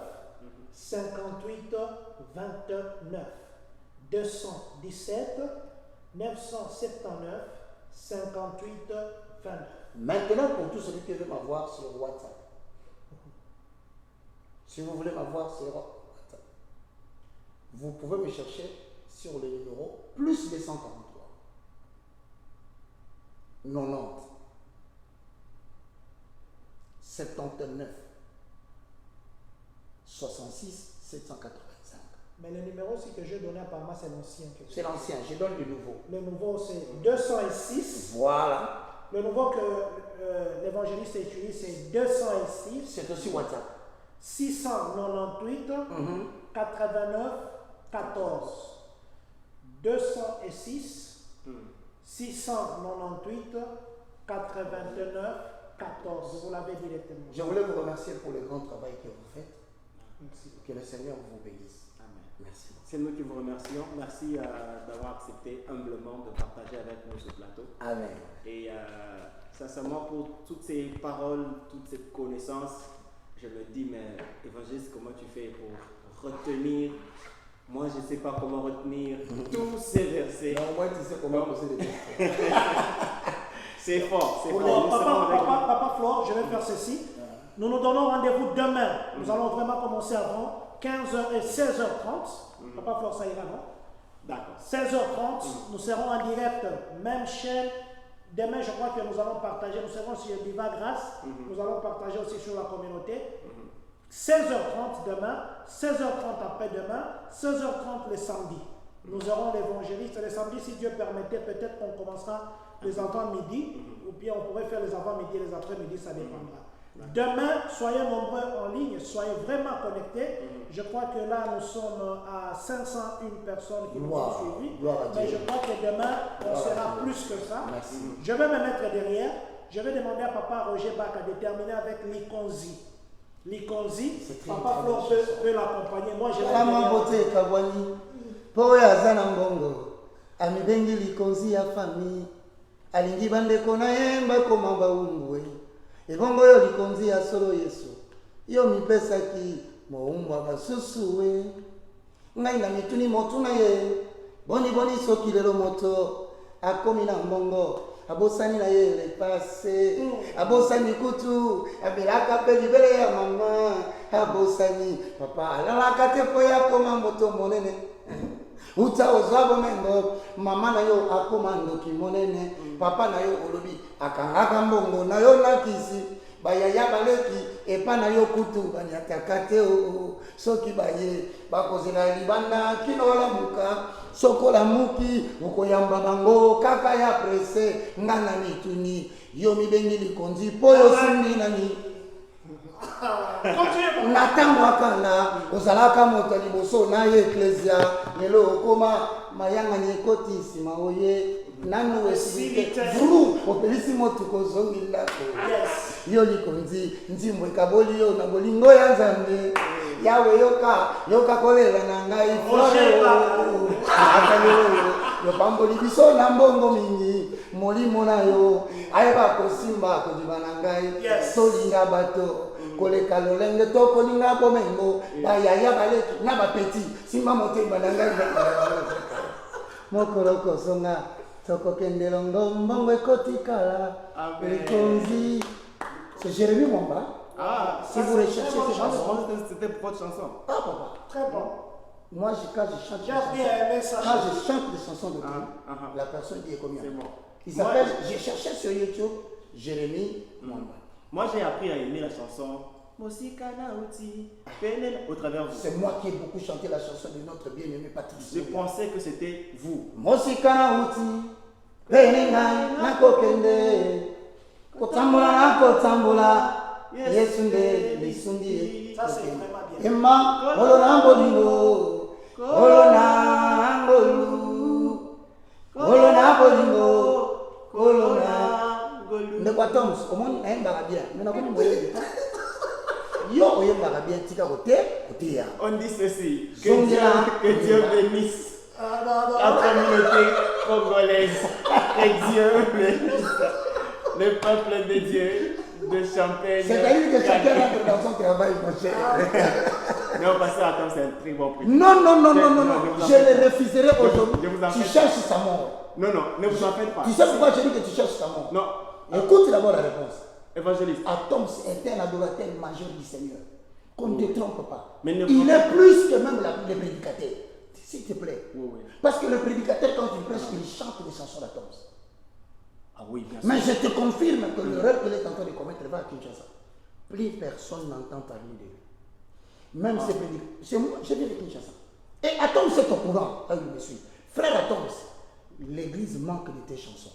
58 29. 217 979 58 29. Maintenant, pour tous ceux qui veulent m'avoir sur WhatsApp. Si vous voulez m'avoir sur WhatsApp, vous pouvez me chercher sur le numéro plus 243 90 79 66 785. Mais le numéro aussi que je donnais apparemment, c'est l'ancien. C'est l'ancien, je donne le nouveau. Le nouveau, c'est 206. Voilà. Le nouveau que l'évangéliste utilise, c'est 206. C'est aussi WhatsApp. 698 89 14. 206 698 89 14. Vous l'avez directement. Je voulais vous remercier pour le grand travail que vous faites. Merci. Que le Seigneur vous bénisse. Amen. Merci. C'est nous qui vous remercions. Merci d'avoir accepté humblement de partager avec nous ce plateau. Amen. Et sincèrement, pour toutes ces paroles, toute cette connaissance, je me dis, mais évangéliste, comment tu fais pour retenir? Moi, je ne sais pas comment retenir tous ces versets. Non, moi, tu sais comment poser des questions. C'est fort, c'est fort. Papa Flore, je vais faire ceci. Nous nous donnons rendez-vous demain. Nous allons vraiment commencer avant 15h et 16h30. Papa Flore, ça ira, non? D'accord. 16h30, nous serons en direct, même chaîne. Demain, je crois que nous allons partager, nous serons sur Viva Grâce, nous allons partager aussi sur la communauté. 16h30 demain, 16h30 après-demain, 16h30 le samedi. Nous aurons l'évangéliste. Le samedi, si Dieu permettait, peut-être qu'on commencera les avant-midi, ou bien on pourrait faire les avant-midi et les après-midi, ça dépendra. Demain, soyez nombreux en ligne, soyez vraiment connectés. Je crois que là, nous sommes à 501 personnes qui nous ont suivis. Mais je crois que demain, on sera plus que ça. Merci. Je vais me mettre derrière. Je vais demander à Papa Roger Bach de terminer avec l'Ikonzi. L'Ikonzi, Papa Flore peut l'accompagner. Moi, je vais Amabote Kabwani, Poya Zana Mbongo, Amibengi l'Ikonzi ya famille, Alingi Bandeko na yemba komamba umbwe. Ebongo yo likonzi ya solo Yesu. Yo mipesaki moumwa basusu we. Ngai na mituni motu na ye. Boni soki lelo moto akomi na mbongo. Abosani na ye le passé. Abosani kutu abelaka pe libele ya mama. Abosani papa alalaka te po ya koma moto monene. Uta ozabo mengo mama na yo akoma ndoki monene. Papa na yo olobi akangaka mbongo na yo nakisi bayaya baleki epa na yo kutu banyataka te o soki baye bakozela libanda kinola muka sokola muki ukoyamba bango kaka ya presse ngana mituni yo mibengi likonzi po yo simbi nani natango akala ozalaka moto liboso na ye eklezia lelo okoma mayanga nyekoti nsima oye nanu esibite vru opelisi motu kozongi ndako yo likonzi nzimbo ekaboli yo na bolingo ya nzambe yawe yoka kolela na ngai yopamboli biso na mbongo mingi molimo na yo ayeba kosimba kodiba na ngai tolinga bato koleka lolenge to kolinga bomengo bayaya baleki na bapeti simba motema na ngai mokolo kosonga tokokende longo mbongo ekotikala Amen. likonzi. C'est Jérémie Mwamba. Ah, Si vous recherchez ces moi, je chansons. pensais que c'était votre chanson. Ah papa. Très bon. Moi quand je chante des J'ai appris à aimer ça. chansons, quand je chante des chansons de Dieu, Ah, ah. la personne dit combien. C'est bon. Il Moi, s'appelle, j'ai cherché sur YouTube Jérémie Mwamba. moi, j'ai appris à aimer la chanson Mosika Nauti Penel au travers vous. C'est moi qui ai beaucoup chanté la chanson de notre bien-aimé Patrice. Je pensais que c'était vous. Mosika na uti peninga nakokende kotambula nakotambula Yesu nde lisundi Ça, c'est vraiment bien. Emma olona bolingo olona ngolu olona bolingo olona ndeko Toms omoni ayembaka bien mais nakoni moyebi yo oyembaka bien tika kote ya On dit ceci, Zongira. que Dieu bénisse Ah, non, la non. communauté congolaise, que Dieu bénisse le peuple de Dieu de Champagne. C'est-à-dire que chacun rentre dans son travail, mon cher. Non, pasteur, attends, c'est un très bon prix. Non, non, non, non, non, Non, non. ne vous en Je faites le pas. refuserai Je aujourd'hui. vous en Tu fais cherches sa mort. Non, non, ne vous en faites pas. Tu sais pourquoi je dis que tu cherches sa mort? Non, Écoute d'abord la réponse. évangéliste. Atoms est un adorateur majeur du Seigneur. Qu'on ne te trompe pas. Mais ne- Il est plus que même le prédicateur. S'il te plaît. Oui, oui. Parce que le prédicateur, quand il prêche, il chante des chansons d'Atoms. Ah oui, bien sûr. Mais je te confirme que l'erreur qu'il est en train de commettre va à Kinshasa. Plus personne n'entend parler de lui. Même ses prédicateurs. C'est moi, je viens de Kinshasa. Et Atoms est au courant. Ah oui, me suit. Frère Atoms, l'église manque de tes chansons.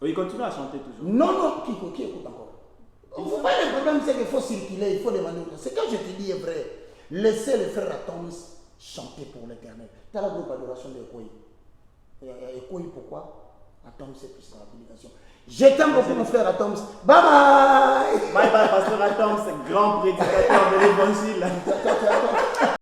Oui, il continue à chanter toujours. Non, non, qui écoute encore? Vous voyez, le problème, c'est qu'il faut circuler, il faut demander. C'est quand je te dis est vrai. Laissez le frère Atoms chanter pour l'éternel. Tu as la groupe adoration de Ekoui. Ekoui, pourquoi? Atoms, c'est plus dans la prédication. Je t'aime beaucoup, mon frère Atoms. Bye bye! Bye bye, pasteur Adam, c'est grand prédicateur de l'évangile.